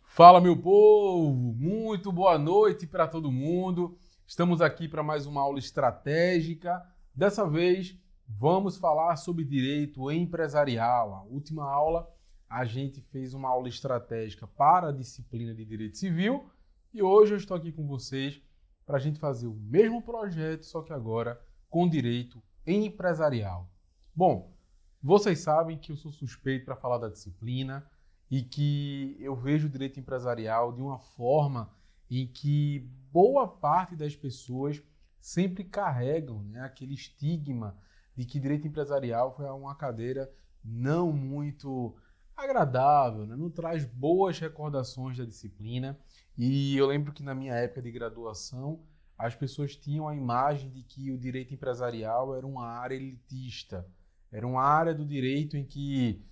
Fala, meu povo! Muito boa noite para todo mundo. Estamos aqui para mais uma aula estratégica. Dessa vez, vamos falar sobre direito empresarial. A última aula, a gente fez uma aula estratégica para a disciplina de Direito Civil e hoje eu estou aqui com vocês para a gente fazer o mesmo projeto, só que agora com direito empresarial. Bom, vocês sabem que eu sou suspeito para falar da disciplina e que eu vejo o direito empresarial de uma forma em que boa parte das pessoas sempre carregam, né, aquele estigma de que direito empresarial foi uma cadeira não muito agradável, né, não traz boas recordações da disciplina. E eu lembro que na minha época de graduação, as pessoas tinham a imagem de que o direito empresarial era uma área elitista, era uma área do direito em que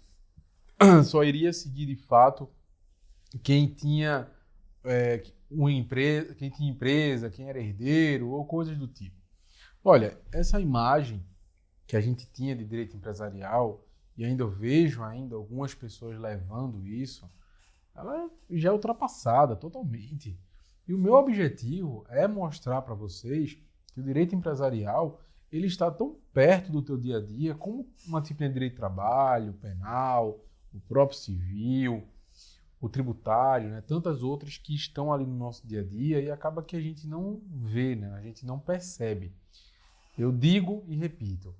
só iria seguir de fato quem tinha uma empresa, quem era herdeiro ou coisas do tipo. Olha, essa imagem que a gente tinha de direito empresarial, e ainda eu vejo algumas pessoas levando isso, ela já é ultrapassada totalmente. E o meu objetivo é mostrar para vocês que o direito empresarial ele está tão perto do teu dia a dia como uma disciplina de direito de trabalho, penal, o próprio civil, o tributário, né? Tantas outras que estão ali no nosso dia a dia e acaba que a gente não vê, né? A gente não percebe. Eu digo e repito,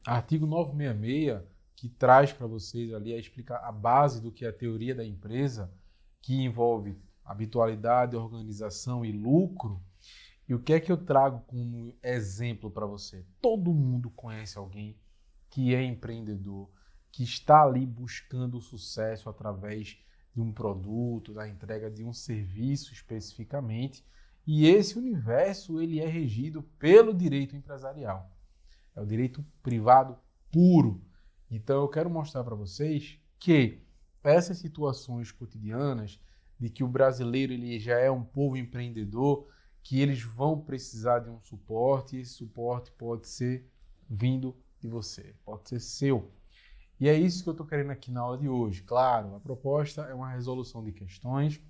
artigo 966, que traz para vocês ali a base do que é a teoria da empresa, que envolve habitualidade, organização e lucro. E o que é que eu trago como exemplo para você? Todo mundo conhece alguém que é empreendedor, que está ali buscando o sucesso através de um produto, da entrega de um serviço especificamente, e esse universo ele é regido pelo direito empresarial. É o direito privado puro. Então eu quero mostrar para vocês que essas situações cotidianas de que o brasileiro ele já é um povo empreendedor, que eles vão precisar de um suporte, e esse suporte pode ser vindo de você, pode ser seu. E é isso que eu estou querendo aqui na aula de hoje. Claro, a proposta é uma resolução de questões,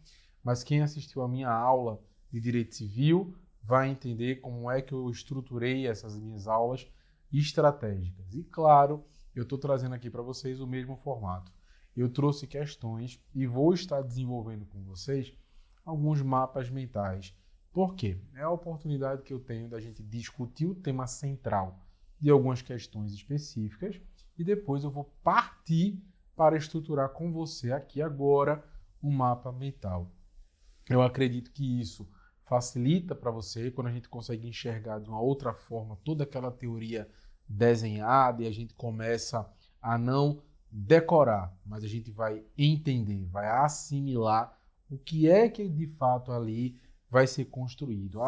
mas quem assistiu a minha aula de Direito Civil vai entender como é que eu estruturei essas minhas aulas estratégicas. E claro, eu estou trazendo aqui para vocês o mesmo formato. Eu trouxe questões e vou estar desenvolvendo com vocês alguns mapas mentais. Por quê? É a oportunidade que eu tenho da gente discutir o tema central de algumas questões específicas e depois eu vou partir para estruturar com você aqui agora um mapa mental. Eu acredito que isso facilita para você quando a gente consegue enxergar de uma outra forma toda aquela teoria desenhada e a gente começa a não decorar, mas a gente vai entender, vai assimilar o que é que de fato ali vai ser construído.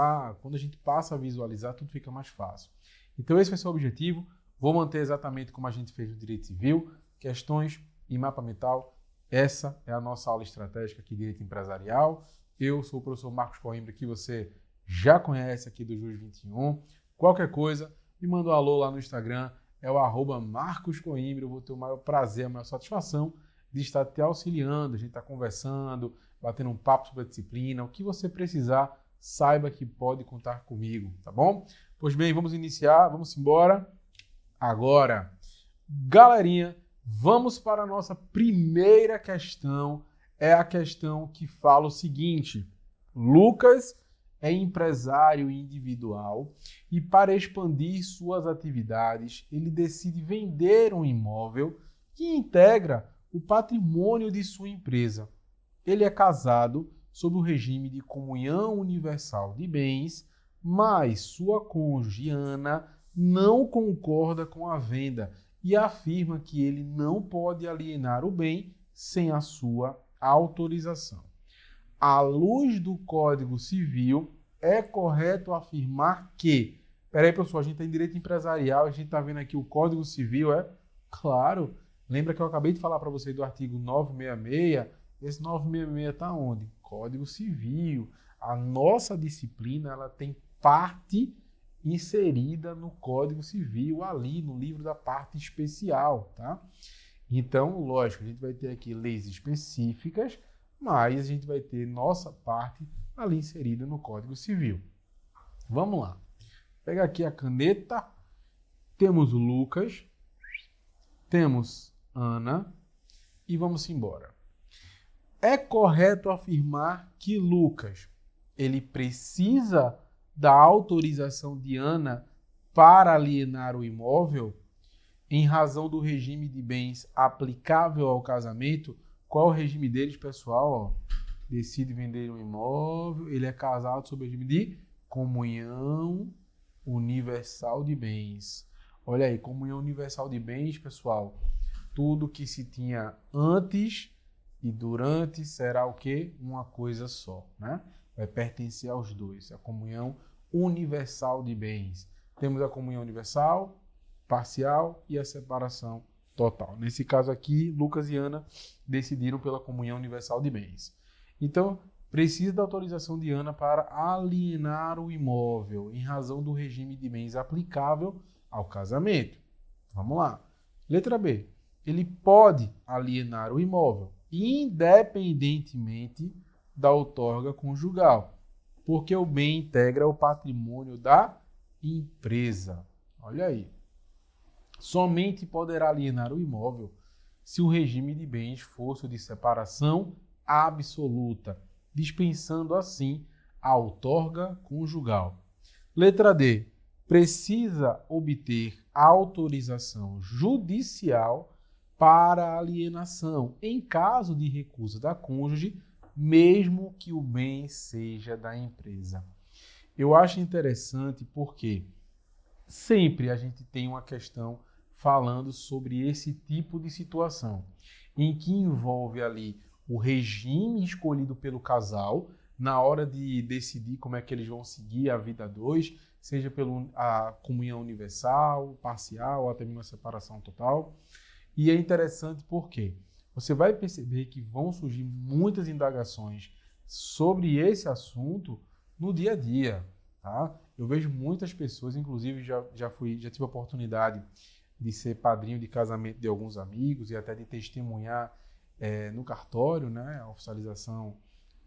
Quando a gente passa a visualizar, tudo fica mais fácil. Então esse vai ser o objetivo. Vou manter exatamente como a gente fez no Direito Civil, questões e mapa mental. Essa é a nossa aula estratégica aqui de Direito Empresarial. Eu sou o professor Marcos Coimbra, que você já conhece aqui do Jus 21. Qualquer coisa, me manda um alô lá no Instagram, é o @marcoscoimbra. Eu vou ter o maior prazer, a maior satisfação de estar te auxiliando. A gente está conversando, batendo um papo sobre a disciplina. O que você precisar, saiba que pode contar comigo, tá bom? Pois bem, vamos iniciar, vamos embora. Agora, galerinha, vamos para a nossa primeira questão. É a questão que fala o seguinte: Lucas é empresário individual e para expandir suas atividades, ele decide vender um imóvel que integra o patrimônio de sua empresa. Ele é casado sob o regime de comunhão universal de bens, mas sua cônjuge, Ana, não concorda com a venda e afirma que ele não pode alienar o bem sem a sua autorização. À luz do Código Civil, é correto afirmar que... Peraí, pessoal, a gente tem direito empresarial, a gente está vendo aqui o Código Civil, é? Claro. Lembra que eu acabei de falar para vocês do artigo 966? Esse 966 está onde? Código Civil. A nossa disciplina ela tem parte inserida no Código Civil, ali no livro da parte especial, tá? Então, lógico, a gente vai ter aqui leis específicas, mas a gente vai ter nossa parte ali inserida no Código Civil. Vamos lá. Pega aqui a caneta. Temos o Lucas, temos Ana e vamos embora. É correto afirmar que Lucas, ele precisa da autorização de Ana para alienar o imóvel em razão do regime de bens aplicável ao casamento? Qual é o regime deles, pessoal? Ó, decide vender um imóvel, ele é casado sob o regime de comunhão universal de bens. Olha aí, comunhão universal de bens, pessoal. Tudo que se tinha antes e durante será o quê? Uma coisa só, né? Vai pertencer aos dois. A comunhão universal de bens. Temos a comunhão universal, parcial e a separação total. Nesse caso aqui, Lucas e Ana decidiram pela comunhão universal de bens. Então, precisa da autorização de Ana para alienar o imóvel em razão do regime de bens aplicável ao casamento. Vamos lá. Letra B. Ele pode alienar o imóvel independentemente da outorga conjugal, porque o bem integra o patrimônio da empresa. Olha aí. Somente poderá alienar o imóvel se o regime de bens fosse de separação absoluta, dispensando assim a outorga conjugal. Letra D. Precisa obter autorização judicial para alienação em caso de recusa da cônjuge, mesmo que o bem seja da empresa. Eu acho interessante porque sempre a gente tem uma questão falando sobre esse tipo de situação, em que envolve ali o regime escolhido pelo casal na hora de decidir como é que eles vão seguir a vida a dois, seja pela comunhão universal, parcial, ou até mesmo a separação total. E é interessante porque você vai perceber que vão surgir muitas indagações sobre esse assunto no dia a dia, tá? Eu vejo muitas pessoas, inclusive já tive a oportunidade de ser padrinho de casamento de alguns amigos e até de testemunhar no cartório, né, a oficialização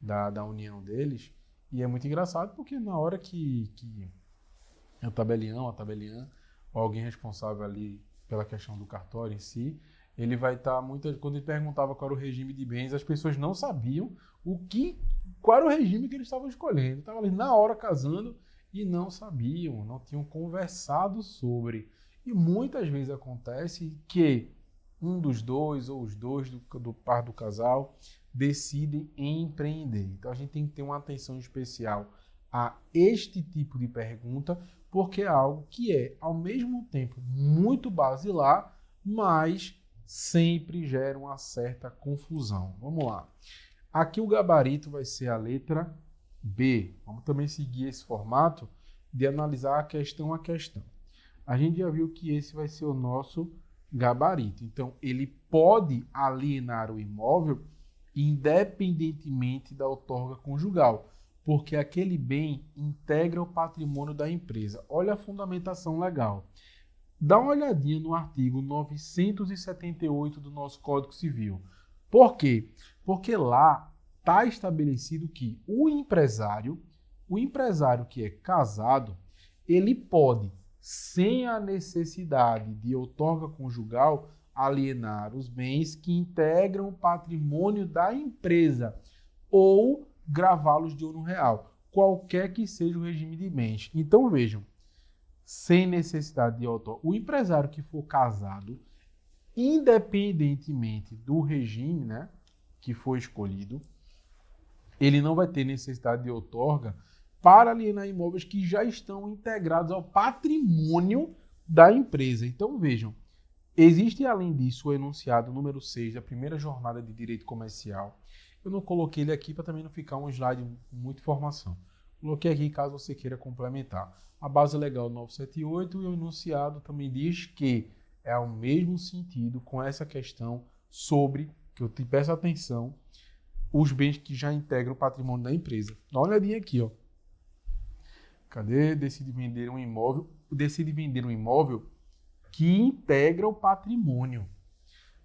da união deles. E é muito engraçado porque na hora que a tabelião, ou alguém responsável ali pela questão do cartório em si, ele vai estar quando ele perguntava qual era o regime de bens, as pessoas não sabiam qual era o regime que eles estavam escolhendo. Estavam ali na hora casando e não sabiam, não tinham conversado sobre. E muitas vezes acontece que um dos dois ou os dois do par do casal decidem empreender. Então a gente tem que ter uma atenção especial a este tipo de pergunta, porque é algo que é, ao mesmo tempo, muito basilar, mas sempre gera uma certa confusão. Vamos lá. Aqui o gabarito vai ser a letra B. Vamos também seguir esse formato de analisar a questão a questão. A gente já viu que esse vai ser o nosso gabarito. Então, ele pode alienar o imóvel independentemente da outorga conjugal, porque aquele bem integra o patrimônio da empresa. Olha a fundamentação legal. Dá uma olhadinha no artigo 978 do nosso Código Civil. Por quê? Porque lá está estabelecido que o empresário que é casado, ele pode, sem a necessidade de outorga conjugal, alienar os bens que integram o patrimônio da empresa ou gravá-los de ônus real, qualquer que seja o regime de bens. Então vejam, sem necessidade de outorga, o empresário que for casado, independentemente do regime, né, que for escolhido, ele não vai ter necessidade de outorga para alienar imóveis que já estão integrados ao patrimônio da empresa. Então vejam, existe além disso o enunciado número 6 da primeira jornada de direito comercial. Eu não coloquei ele aqui para também não ficar um slide com muita informação. Coloquei aqui caso você queira complementar. A base legal 978 e o enunciado também diz que é ao mesmo sentido com essa questão sobre, que eu te peço atenção, os bens que já integram o patrimônio da empresa. Dá uma olhadinha aqui, ó. Cadê? Decide vender um imóvel. Decide vender um imóvel que integra o patrimônio.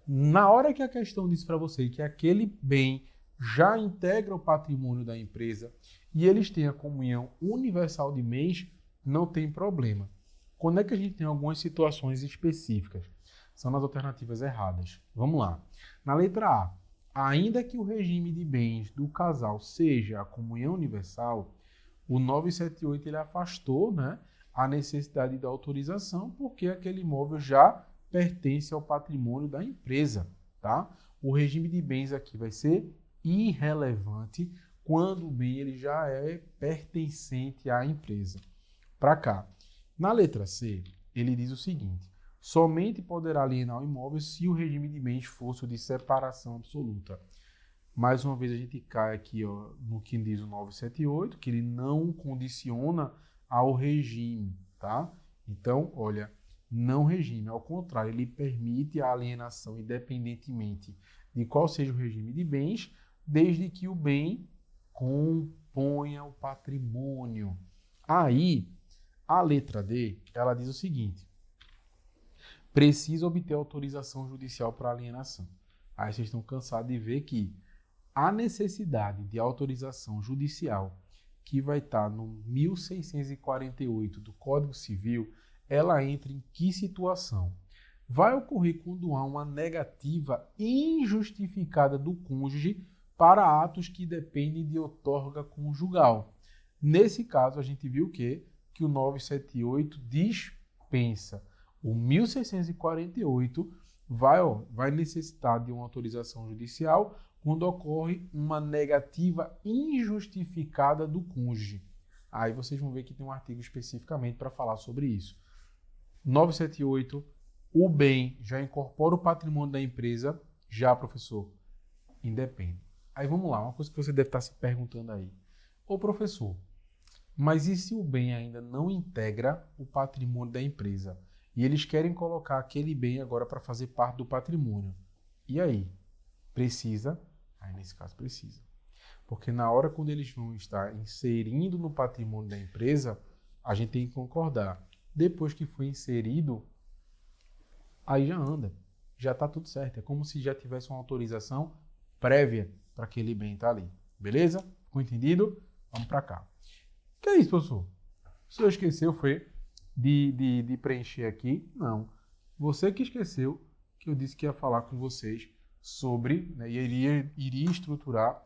Na hora que a questão diz para você que aquele bem já integra o patrimônio da empresa e eles têm a comunhão universal de bens, não tem problema. Quando é que a gente tem algumas situações específicas? São nas alternativas erradas. Vamos lá. Na letra A, ainda que o regime de bens do casal seja a comunhão universal, o 978 ele afastou, né, a necessidade da autorização porque aquele imóvel já pertence ao patrimônio da empresa, tá? O regime de bens aqui vai ser irrelevante quando o bem ele já é pertencente à empresa. Para cá. Na letra C, ele diz o seguinte: somente poderá alienar o imóvel se o regime de bens fosse o de separação absoluta. Mais uma vez a gente cai aqui, ó, no que diz o 978, que ele não condiciona ao regime, tá? Então, olha, não regime, ao contrário, ele permite a alienação independentemente de qual seja o regime de bens, desde que o bem componha o patrimônio. Aí, a letra D, ela diz o seguinte: precisa obter autorização judicial para alienação. Aí vocês estão cansados de ver que a necessidade de autorização judicial, que vai estar no 1648 do Código Civil, ela entra em que situação? Vai ocorrer quando há uma negativa injustificada do cônjuge para atos que dependem de outorga conjugal. Nesse caso, a gente viu que o 978 dispensa. O 1648 vai necessitar de uma autorização judicial quando ocorre uma negativa injustificada do cônjuge. Aí vocês vão ver que tem um artigo especificamente para falar sobre isso. 978, o bem já incorpora o patrimônio da empresa, já, professor, independe. Aí vamos lá, uma coisa que você deve estar se perguntando aí. Ô, professor, mas e se o bem ainda não integra o patrimônio da empresa? E eles querem colocar aquele bem agora para fazer parte do patrimônio. E aí? Precisa? Aí nesse caso precisa. Porque na hora quando eles vão estar inserindo no patrimônio da empresa, a gente tem que concordar. Depois que foi inserido, aí já anda. Já está tudo certo. É como se já tivesse uma autorização prévia para aquele bem estar ali. Beleza? Ficou entendido? Vamos para cá. Que é isso, professor? O senhor esqueceu, foi de preencher aqui? Não. Você que esqueceu que eu disse que ia falar com vocês sobre, né, e iria estruturar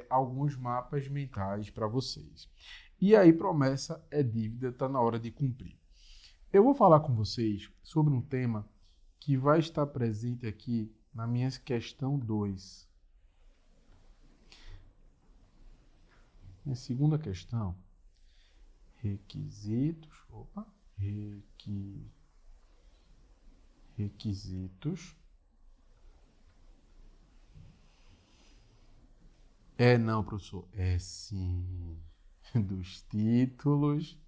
alguns mapas mentais para vocês. E aí, promessa é dívida, está na hora de cumprir. Eu vou falar com vocês sobre um tema que vai estar presente aqui na minha questão 2. Minha segunda questão, requisitos, requisitos. Não, professor. É sim. Dos títulos.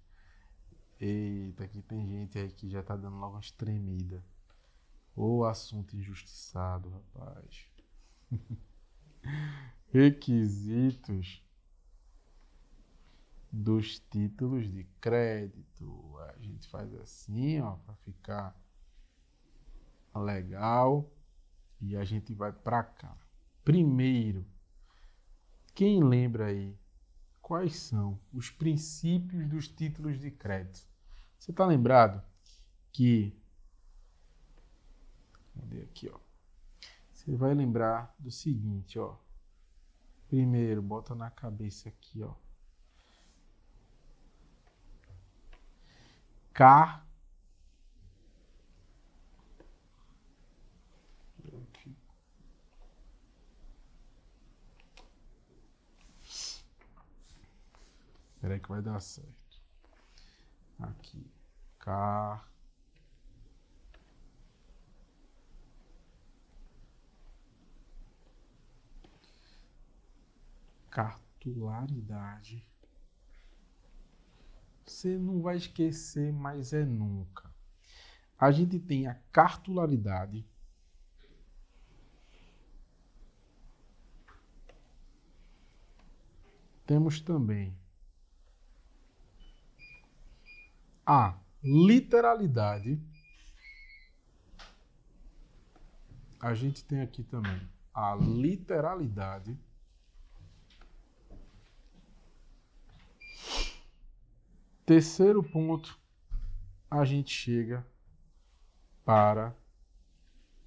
Eita, aqui tem gente aí que já tá dando logo umas tremidas. Ô, assunto injustiçado, rapaz. Requisitos dos títulos de crédito. A gente faz assim, ó, para ficar legal. E a gente vai para cá. Primeiro, quem lembra aí quais são os princípios dos títulos de crédito? Você está lembrado que... Cadê aqui, ó? Você vai lembrar do seguinte, ó. Primeiro, bota na cabeça aqui, ó. Espera aí que vai dar certo. Aqui. Cartularidade. Você não vai esquecer, mas é nunca. A gente tem a cartularidade. Temos também A literalidade. A gente tem aqui também a literalidade. Terceiro ponto, a gente chega para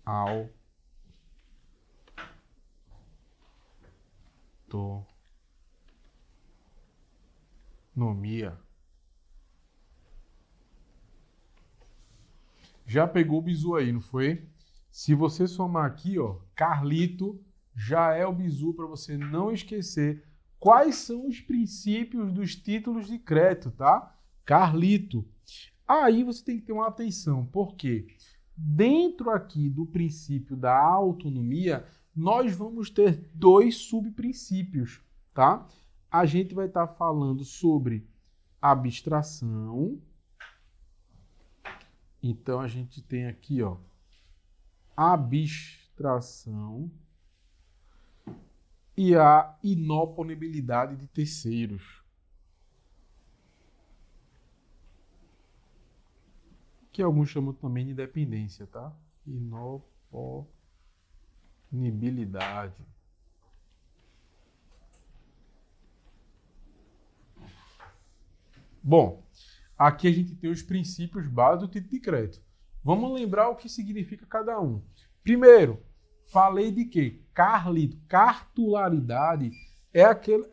a autonomia. Já pegou o bizu aí, não foi? Se você somar aqui, ó, Carlito já é o bizu para você não esquecer quais são os princípios dos títulos de crédito, tá? Carlito. Aí você tem que ter uma atenção, porque dentro aqui do princípio da autonomia, nós vamos ter dois subprincípios, tá? A gente vai estar falando sobre abstração. Então a gente tem aqui, ó, abstração e a inoponibilidade de terceiros. Que alguns chamam também de dependência, tá? Inoponibilidade. Bom, aqui a gente tem os princípios básicos do título de crédito. Vamos lembrar o que significa cada um. Primeiro, falei de quê? Carlito. Cartularidade é aquele...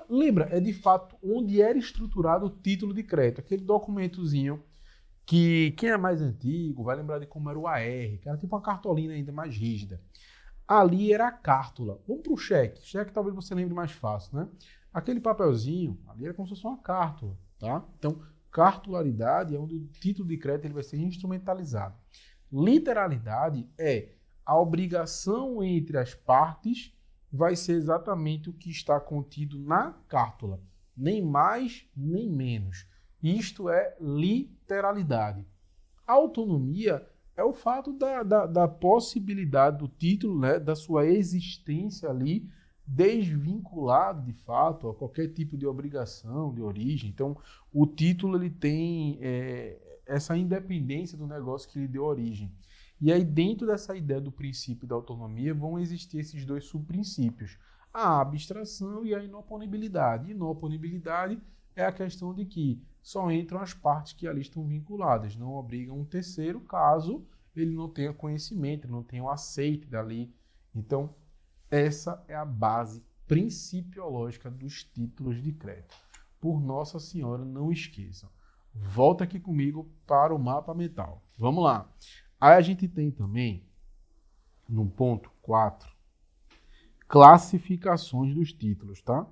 lembra, é de fato onde era estruturado o título de crédito. Aquele documentozinho que quem é mais antigo vai lembrar de como era o AR, que era tipo uma cartolina ainda mais rígida. Ali era a cártula. Vamos para o cheque. Cheque talvez você lembre mais fácil, né? Aquele papelzinho, ali era como se fosse uma cártula, tá? Então, cartularidade é onde o título de crédito ele vai ser instrumentalizado. Literalidade é a obrigação entre as partes vai ser exatamente o que está contido na cártula. Nem mais, nem menos. Isto é literalidade. Autonomia é o fato da possibilidade do título, né, da sua existência ali, desvinculado de fato a qualquer tipo de obrigação, de origem. Então, o título ele tem essa independência do negócio que lhe deu origem. E aí, dentro dessa ideia do princípio da autonomia, vão existir esses dois subprincípios, a abstração e a inoponibilidade. Inoponibilidade é a questão de que só entram as partes que ali estão vinculadas, não obrigam um terceiro caso ele não tenha conhecimento, não tenha o aceite dali. Então, essa é a base principiológica dos títulos de crédito. Por Nossa Senhora, não esqueçam. Volta aqui comigo para o mapa mental. Vamos lá. Aí a gente tem também, no ponto 4, classificações dos títulos, tá?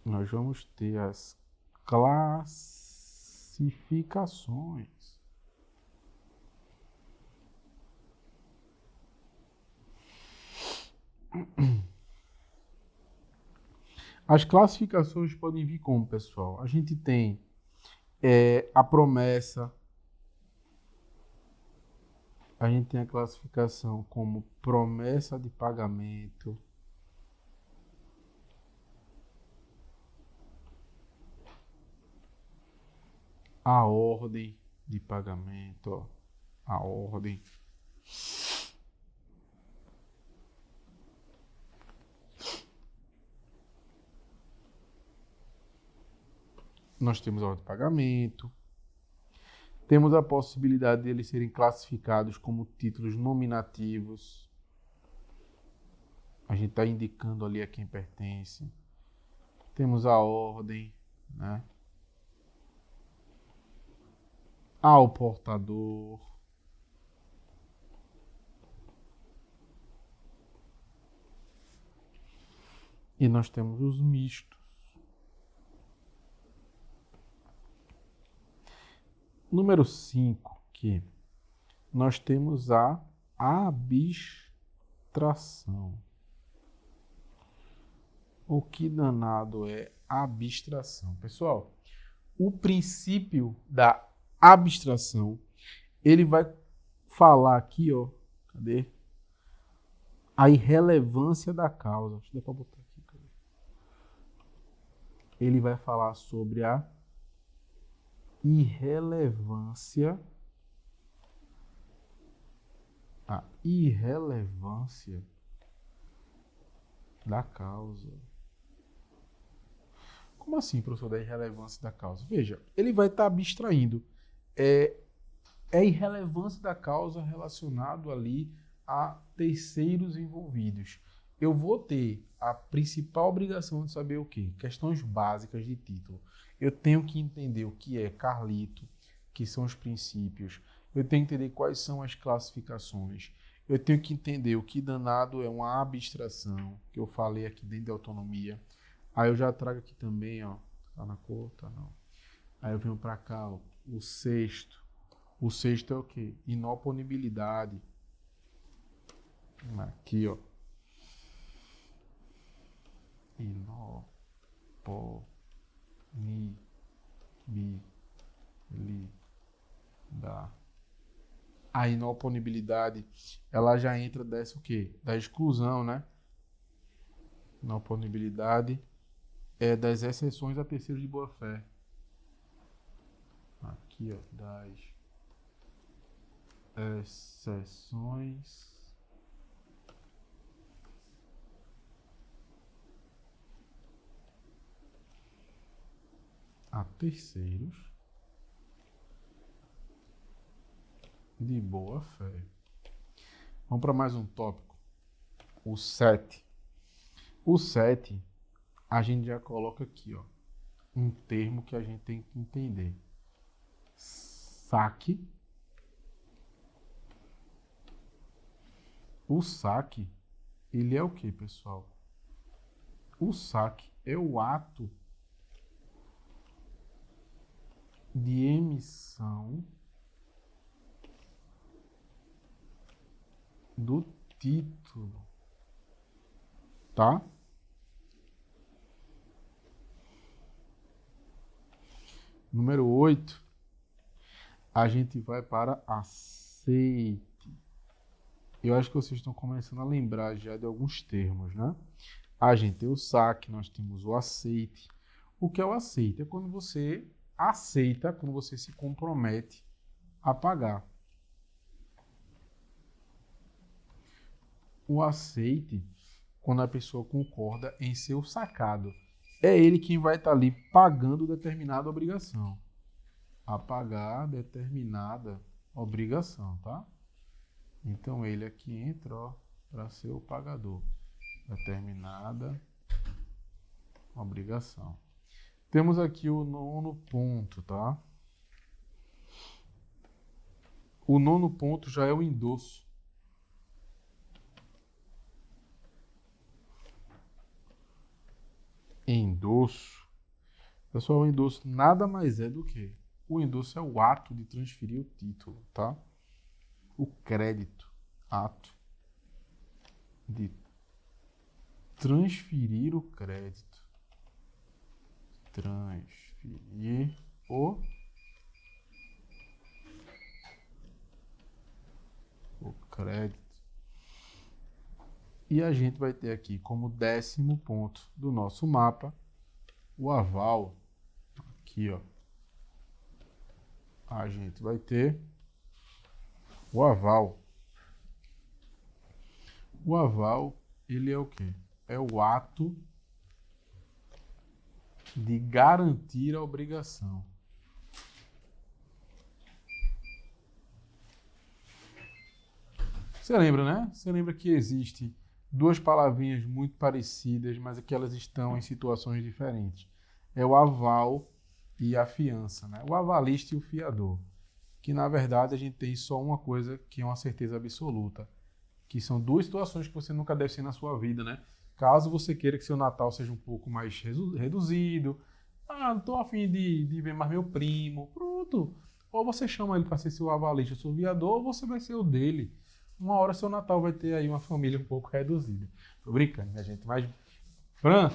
Nós vamos ter as classificações. As classificações podem vir como, pessoal? A gente tem a promessa. A gente tem a classificação como promessa de pagamento. A ordem de pagamento, ó, a ordem. Nós temos a ordem de pagamento. Temos a possibilidade de eles serem classificados como títulos nominativos. A gente está indicando ali a quem pertence. Temos a ordem, né? Ao portador. E nós temos os mistos. Número 5, que nós temos a abstração. O que danado é abstração? Pessoal, o princípio da abstração, ele vai falar aqui, ó, cadê? A irrelevância da causa. Deixa eu dar para botar aqui, cadê? Ele vai falar sobre a irrelevância da causa. Como assim, professor, da irrelevância da causa? Veja, ele vai estar abstraindo. É a irrelevância da causa relacionado ali a terceiros envolvidos. Eu vou ter a principal obrigação de saber o quê? Questões básicas de título. Eu tenho que entender o que é Carlito, que são os princípios. Eu tenho que entender quais são as classificações. Eu tenho que entender o que danado é uma abstração, que eu falei aqui dentro da autonomia. Aí eu já trago aqui também, ó, tá na cor, tá não. Aí eu venho para cá, ó, o sexto. O sexto é o quê? Inoponibilidade. Aqui, ó. Inoponibilidade. A inoponibilidade, ela já entra dessa o quê? Da exclusão, né? Inoponibilidade é das exceções a terceiro de boa-fé. Aqui, ó, das exceções a terceiros de boa fé. Vamos para mais um tópico. O 7. O 7, a gente já coloca aqui, ó, um termo que a gente tem que entender. Saque. O saque, ele é o que, pessoal? O saque é o ato de emissão do título, tá? Número 8, a gente vai para aceite. Eu acho que vocês estão começando a lembrar já de alguns termos, né? A gente tem o saque, nós temos o aceite. O que é o aceite? É quando você aceita, quando você se compromete a pagar. O aceite, quando a pessoa concorda em ser o sacado. É ele quem vai estar ali pagando determinada obrigação. A pagar determinada obrigação, tá? Então ele aqui entra, ó, para ser o pagador. Determinada obrigação. Temos aqui o 9º ponto, tá? O 9º ponto já é o endosso. Endosso. Pessoal, o endosso nada mais é do que o endosso é o ato de transferir o título, tá? O crédito, ato de transferir o crédito. Transferir o crédito. E a gente vai ter aqui como 10º ponto do nosso mapa o aval. Aqui, ó. A gente vai ter o aval. O aval, ele é o quê? É o ato de garantir a obrigação. Você lembra, né? Você lembra que existe duas palavrinhas muito parecidas, mas que elas estão em situações diferentes. É o aval e a fiança, né? O avalista e o fiador. Que, na verdade, a gente tem só uma coisa que é uma certeza absoluta. Que são duas situações que você nunca deve ser na sua vida, né? Caso você queira que seu Natal seja um pouco mais reduzido. Ah, não estou a fim de ver mais meu primo. Pronto. Ou você chama ele para ser seu avalista, seu fiador, ou você vai ser o dele. Uma hora seu Natal vai ter aí uma família um pouco reduzida. Tô brincando, minha gente. Mas, Fran,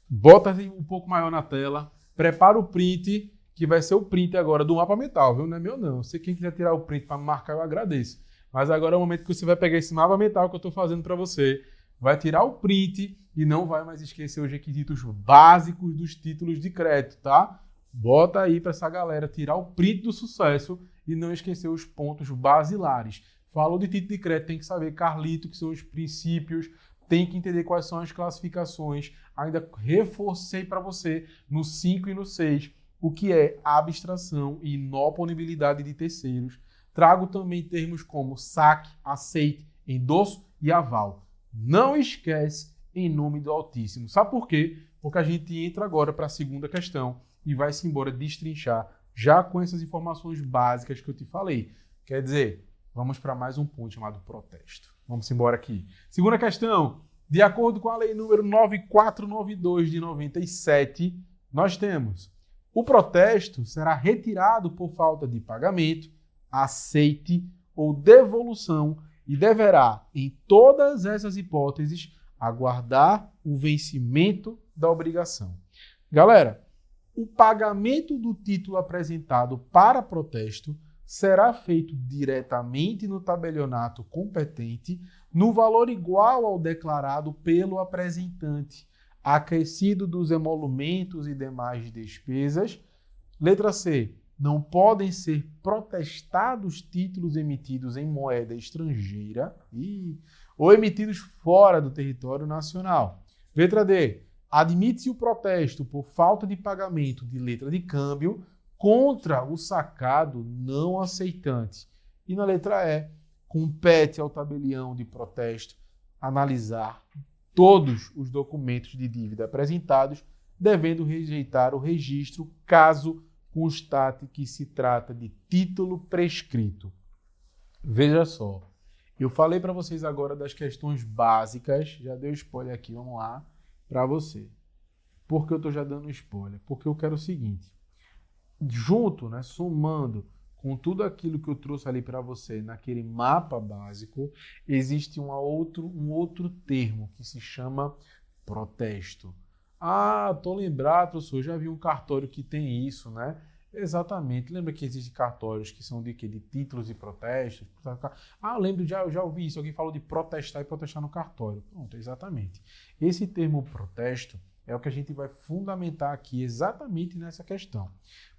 bota um pouco maior na tela. Prepara o print, que vai ser o print agora do mapa mental, viu? Não é meu, não. Se quem quiser tirar o print para marcar, eu agradeço. Mas agora é o momento que você vai pegar esse mapa mental que eu estou fazendo para você. Vai tirar o print e não vai mais esquecer os requisitos básicos dos títulos de crédito, tá? bota aí para essa galera tirar o print do sucesso e não esquecer os pontos basilares. Falou de título de crédito, tem que saber, Carlito, que são os princípios, tem que entender quais são as classificações. Ainda reforcei para você no 5 e no 6 o que é abstração e inoponibilidade de terceiros. Trago também termos como saque, aceite, endosso e aval. Não esquece em nome do Altíssimo. Sabe por quê? Porque a gente entra agora para a segunda questão e vai-se embora destrinchar já com essas informações básicas que eu te falei. Quer dizer, vamos para mais um ponto chamado protesto. Vamos embora aqui. Segunda questão. De acordo com a lei número 9492 de 97, nós temos: o protesto será retirado por falta de pagamento, aceite ou devolução e deverá, em todas essas hipóteses, aguardar o vencimento da obrigação. Galera, o pagamento do título apresentado para protesto será feito diretamente no tabelionato competente no valor igual ao declarado pelo apresentante, acrescido dos emolumentos e demais despesas. Letra C. Não podem ser protestados títulos emitidos em moeda estrangeira ou emitidos fora do território nacional. Letra D. Admite-se o protesto por falta de pagamento de letra de câmbio contra o sacado não aceitante. E na letra E, compete ao tabelião de protesto analisar todos os documentos de dívida apresentados, devendo rejeitar o registro caso constate que se trata de título prescrito. Veja só, eu falei para vocês agora das questões básicas, já dei spoiler aqui, vamos lá, para você. Por que eu estou já dando spoiler? Porque eu quero o seguinte: junto, né, somando com tudo aquilo que eu trouxe ali para você naquele mapa básico, existe um outro termo que se chama protesto. Ah, tô lembrado, professor, já vi um cartório que tem isso, né? Exatamente. Lembra que existem cartórios que são de quê? De títulos e protestos? Ah, lembro, já ouvi isso. Alguém falou de protestar e protestar no cartório. Pronto, exatamente. Esse termo protesto é o que a gente vai fundamentar aqui exatamente nessa questão.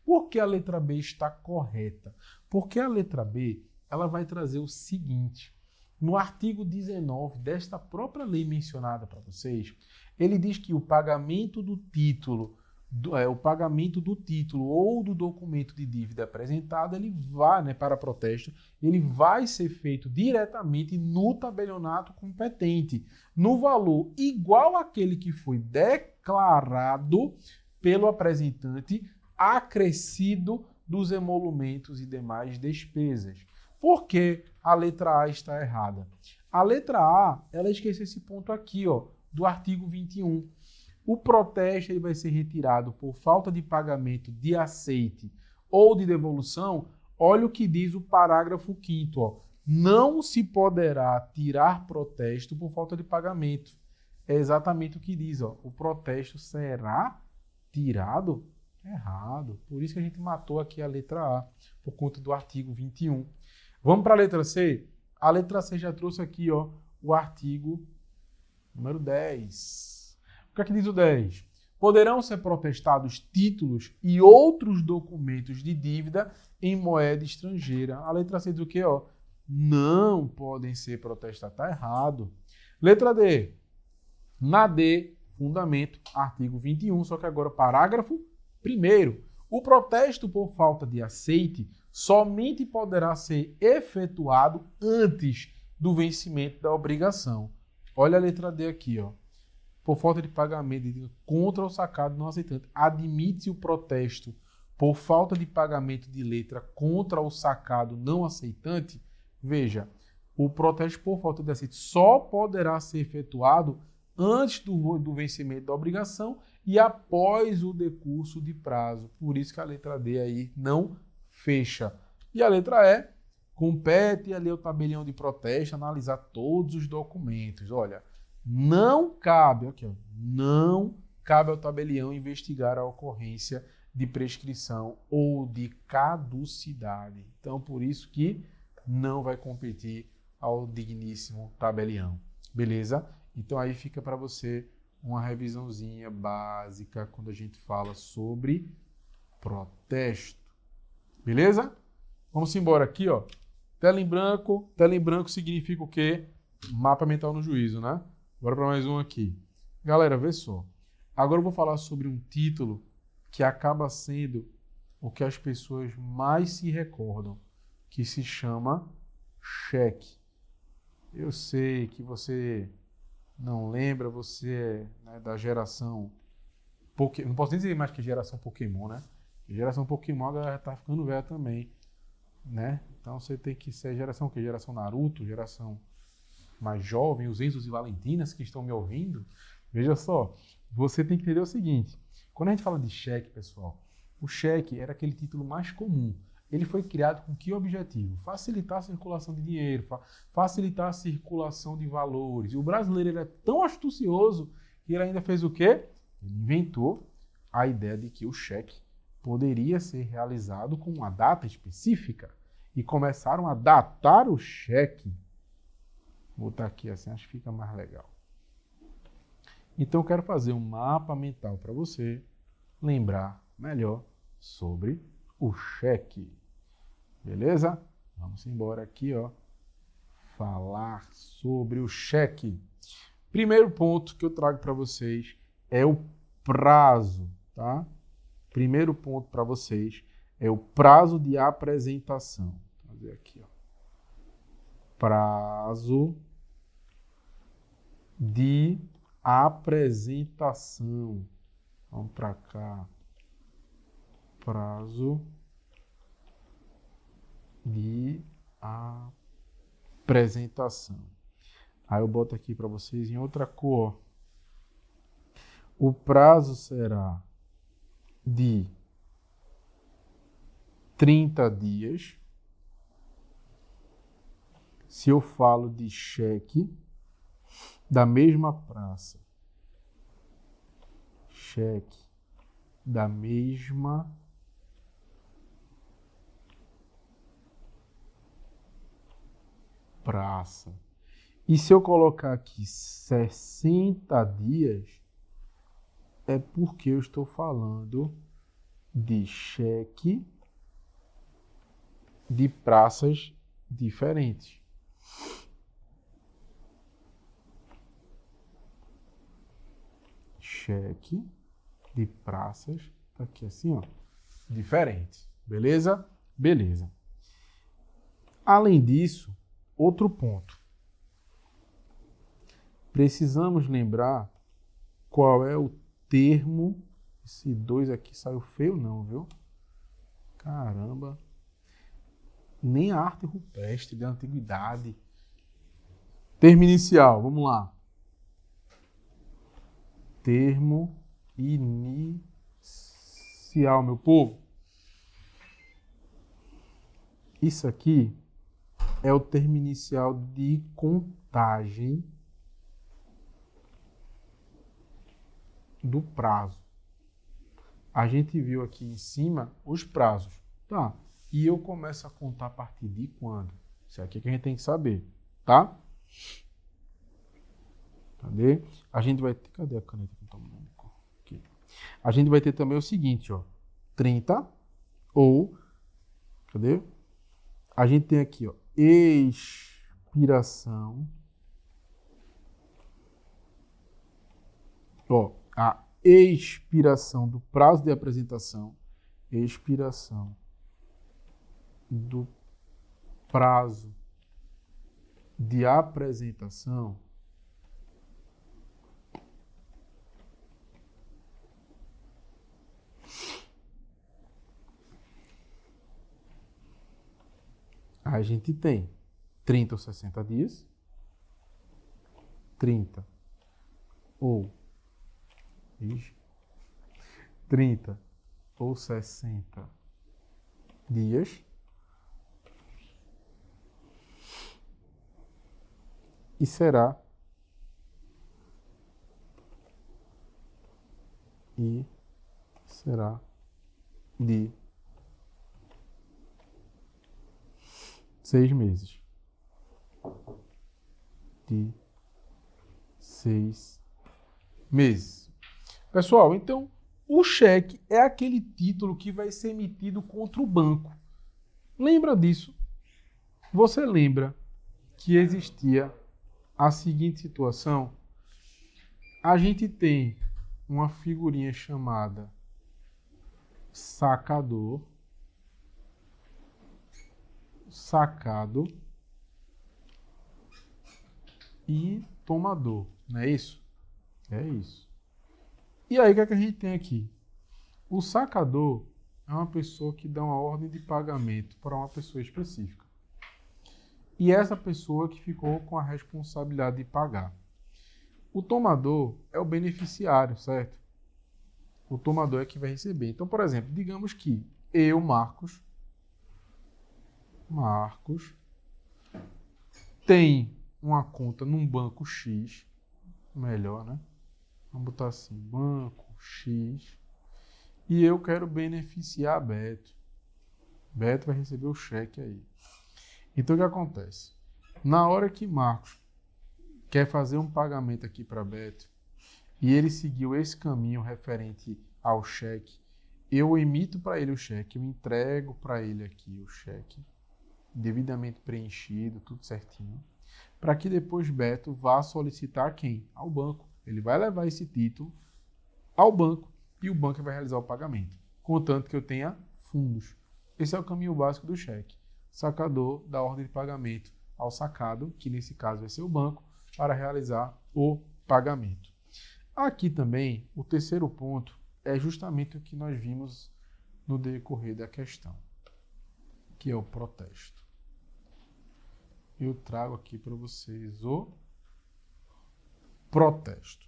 Por que a letra B está correta? Porque a letra B ela vai trazer o seguinte: no artigo 19 desta própria lei mencionada para vocês, ele diz que o pagamento do título, ou do documento de dívida apresentado, ele vai, né, para protesto, ele vai ser feito diretamente no tabelionato competente, no valor igual àquele que foi declarado pelo apresentante, acrescido dos emolumentos e demais despesas. Por que a letra A está errada? A letra A, ela esqueceu esse ponto aqui, ó, do artigo 21. O protesto ele vai ser retirado por falta de pagamento de aceite ou de devolução. Olha o que diz o parágrafo 5º, ó. Não se poderá tirar protesto por falta de pagamento. É exatamente o que diz, ó. O protesto será tirado? Errado. Por isso que a gente matou aqui a letra A, por conta do artigo 21. Vamos para a letra C? A letra C já trouxe aqui, ó, o artigo número 10. O que é que diz o 10? Poderão ser protestados títulos e outros documentos de dívida em moeda estrangeira. A letra C diz o quê? Ó? Não podem ser protestados. Está errado. Letra D. Na D, fundamento, artigo 21, só que agora parágrafo 1º. O protesto por falta de aceite somente poderá ser efetuado antes do vencimento da obrigação. Olha a letra D aqui, ó. Por falta de pagamento contra o sacado não aceitante. Admite-se o protesto por falta de pagamento de letra contra o sacado não aceitante. Veja, o protesto por falta de aceite só poderá ser efetuado antes do vencimento da obrigação e após o decurso de prazo. Por isso que a letra D aí não fecha. E a letra E, compete ali ao tabelião de protesto analisar todos os documentos. Olha, não cabe, aqui, ó, não cabe ao tabelião investigar a ocorrência de prescrição ou de caducidade. Então, por isso que não vai competir ao digníssimo tabelião. Beleza? Então, aí fica para você uma revisãozinha básica quando a gente fala sobre protesto. Beleza? Vamos embora aqui, ó. Tela em branco. Tela em branco significa o quê? Mapa mental no juízo, né? Bora para mais um aqui. Galera, vê só. Agora eu vou falar sobre um título que acaba sendo o que as pessoas mais se recordam, que se chama cheque. Eu sei que você não lembra, você é, né, da geração Pokémon. Não posso nem dizer mais que geração Pokémon, né? Geração Pokémon agora já tá ficando velha também, né? Então você tem que ser geração o quê? Geração Naruto, geração mais jovem, os Enzos e Valentinas que estão me ouvindo. Veja só, você tem que entender o seguinte. Quando a gente fala de cheque, pessoal, o cheque era aquele título mais comum. Ele foi criado com que objetivo? Facilitar a circulação de dinheiro, facilitar a circulação de valores. E o brasileiro ele é tão astucioso que ele ainda fez o quê? Ele inventou a ideia de que o cheque poderia ser realizado com uma data específica. E começaram a datar o cheque. Vou botar aqui assim, acho que fica mais legal. Então eu quero fazer um mapa mental para você lembrar melhor sobre o cheque. Beleza? Vamos embora aqui, ó. Falar sobre o cheque. Primeiro ponto que eu trago para vocês é o prazo, tá? Primeiro ponto para vocês é o prazo de apresentação. Vou fazer aqui, ó. Prazo de apresentação. Vamos para cá. Prazo de apresentação. Aí eu boto aqui para vocês em outra cor. O prazo será de 30 dias. Se eu falo de cheque da mesma praça. Cheque da mesma praça. E se eu colocar aqui 60 dias, é porque eu estou falando de cheque de praças diferentes. Cheque de praças, tá aqui assim, ó, diferentes. Beleza? Beleza. Além disso, outro ponto. Precisamos lembrar qual é o termo. Esse 2 aqui saiu feio não, viu? Caramba. Nem a arte rupestre da antiguidade. Termo inicial, vamos lá. Termo inicial, meu povo. Isso aqui é o termo inicial de contagem do prazo. A gente viu aqui em cima os prazos. Tá. E eu começo a contar a partir de quando? Isso aqui é que a gente tem que saber, tá? Cadê? A gente vai ter... Cadê a caneta que eu tô mandando? Aqui. A gente vai ter também o seguinte, ó. 30 ou... Cadê? A gente tem aqui, ó. Expiração. Ó, a expiração do prazo de apresentação. Expiração do prazo de apresentação a gente tem 30 ou 60 dias, 30 ou 60 dias e será de 6 meses. De 6 meses. Pessoal, então, O cheque é aquele título que vai ser emitido contra o banco. Lembra disso? Você lembra que existia a seguinte situação? A gente tem uma figurinha chamada sacador, sacado e tomador, não é isso? É isso. E aí, o que é que a gente tem aqui? O sacador é uma pessoa que dá uma ordem de pagamento para uma pessoa específica. E essa pessoa que ficou com a responsabilidade de pagar. O tomador é o beneficiário, certo? O tomador é que vai receber. Então, por exemplo, digamos que eu, Marcos, tem uma conta num banco X, melhor, né? Vamos botar assim, banco X, e eu quero beneficiar Beto. Beto vai receber o cheque aí. Então, o que acontece? Na hora que Marcos quer fazer um pagamento aqui para Beto, e ele seguiu esse caminho referente ao cheque, eu emito para ele o cheque, eu entrego para ele aqui o cheque, devidamente preenchido, tudo certinho, para que depois Beto vá solicitar quem? Ao banco. Ele vai levar esse título ao banco e o banco vai realizar o pagamento, contanto que eu tenha fundos. Esse é o caminho básico do cheque. Sacador dá ordem de pagamento ao sacado, que nesse caso vai ser o banco, para realizar o pagamento. Aqui também, o terceiro ponto é justamente o que nós vimos no decorrer da questão, que é o protesto. Eu trago aqui para vocês o protesto.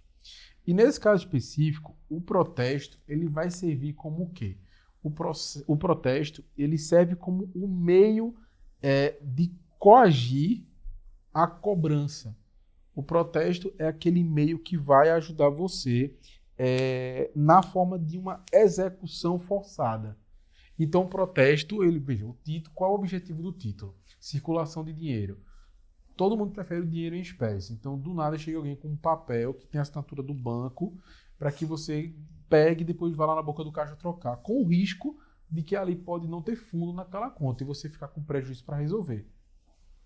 E nesse caso específico, o protesto ele vai servir como o quê? O protesto ele serve como um meio de coagir a cobrança. O protesto é aquele meio que vai ajudar você na forma de uma execução forçada. Então, o protesto, veja, o título, qual é o objetivo do título? Circulação de dinheiro. Todo mundo prefere o dinheiro em espécie. Então, do nada, chega alguém com um papel que tem a assinatura do banco para que você pegue e depois vá lá na boca do caixa trocar, com o risco de que ali pode não ter fundo naquela conta e você ficar com prejuízo para resolver.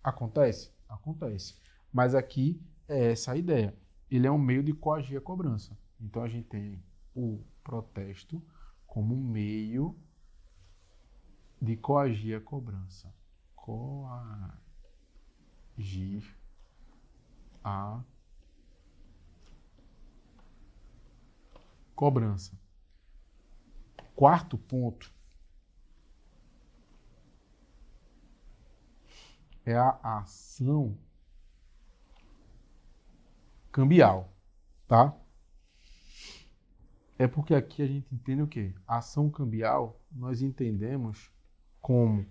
Acontece? Acontece. Mas aqui é essa a ideia. Ele é um meio de coagir a cobrança. Então, a gente tem o protesto como um meio de coagir a cobrança. Coagir a cobrança. Quarto ponto é a ação cambial, tá? É porque aqui a gente entende o quê? A ação cambial nós entendemos como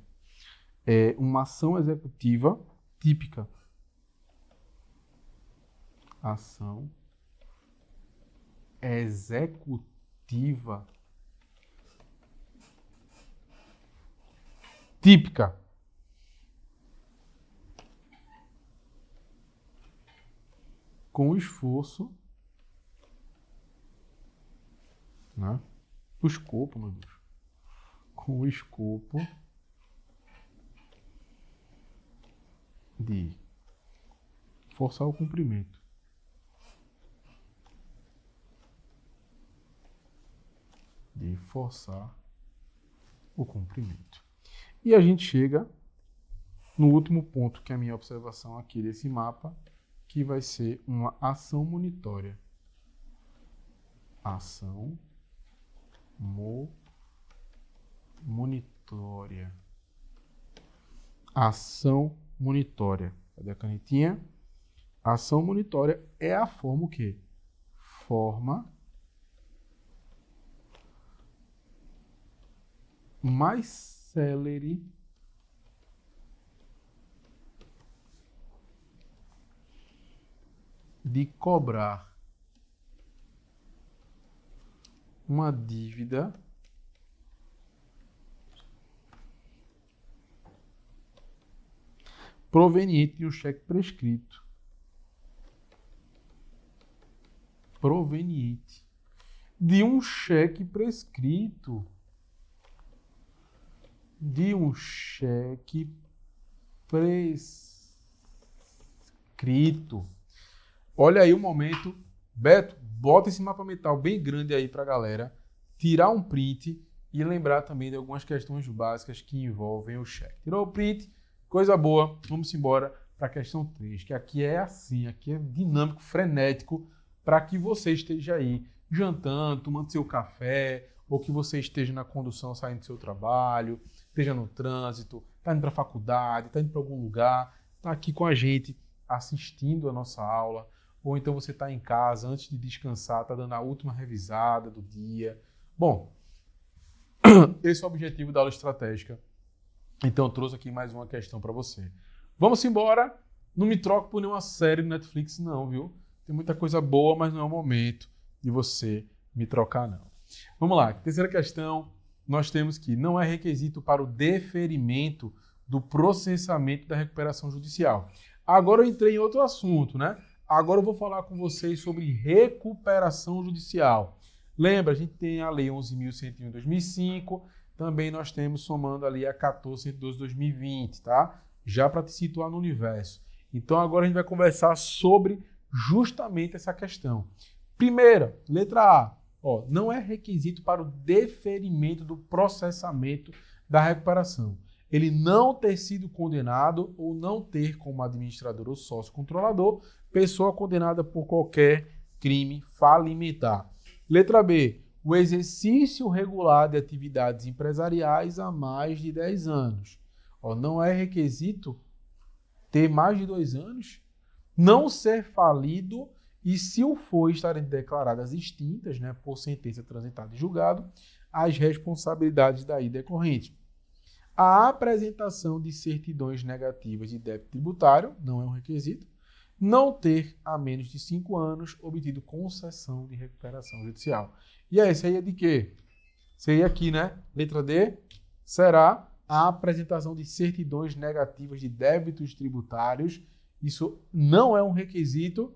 uma ação executiva típica. Ação executiva típica. Com esforço, né? O escopo, meu Deus. Com o escopo de forçar o cumprimento. De forçar o cumprimento. E a gente chega no último ponto, que é a minha observação aqui desse mapa, que vai ser uma ação monitória. Ação monitória. Ação monitória. Cadê a canetinha? Ação monitória é a forma o quê? Forma mais célere de cobrar uma dívida proveniente de um cheque prescrito. Proveniente de um cheque prescrito. De um cheque prescrito. Olha aí o momento. Beto, bota esse mapa mental bem grande aí para a galera. Tirar um print e lembrar também de algumas questões básicas que envolvem o cheque. Tirou o print, coisa boa. Vamos embora para a questão 3, que aqui é assim, aqui é dinâmico, frenético, para que você esteja aí jantando, tomando seu café, ou que você esteja na condução saindo do seu trabalho, esteja no trânsito, está indo para a faculdade, está indo para algum lugar, está aqui com a gente assistindo a nossa aula, ou então você está em casa antes de descansar, está dando a última revisada do dia. Bom, esse é o objetivo da aula estratégica. Então eu trouxe aqui mais uma questão para você. Vamos embora. Não me troco por nenhuma série no Netflix não, viu? Tem muita coisa boa, mas não é o momento de você me trocar não. Vamos lá. Terceira questão. Nós temos que não é requisito para o deferimento do processamento da recuperação judicial. Agora eu entrei em outro assunto, né? Agora eu vou falar com vocês sobre recuperação judicial. Lembra, a gente tem a Lei 11.101 de 2005, também nós temos somando ali a 14.112 de 2020, tá? Já para te situar no universo. Então agora a gente vai conversar sobre justamente essa questão. Primeira, letra A. Ó, não é requisito para o deferimento do processamento da recuperação. Ele não ter sido condenado ou não ter como administrador ou sócio controlador pessoa condenada por qualquer crime falimentar. Letra B. O exercício regular de atividades empresariais há mais de 10 anos. Ó, não é requisito ter mais de 2 anos, não ser falido e, se o for, estarem declaradas extintas, né, por sentença transitada em julgado, as responsabilidades daí decorrentes. A apresentação de certidões negativas de débito tributário não é um requisito. Não ter há menos de 5 anos obtido concessão de recuperação judicial. E aí, isso aí é de quê? Isso aí aqui, né? Letra D, será a apresentação de certidões negativas de débitos tributários. Isso não é um requisito.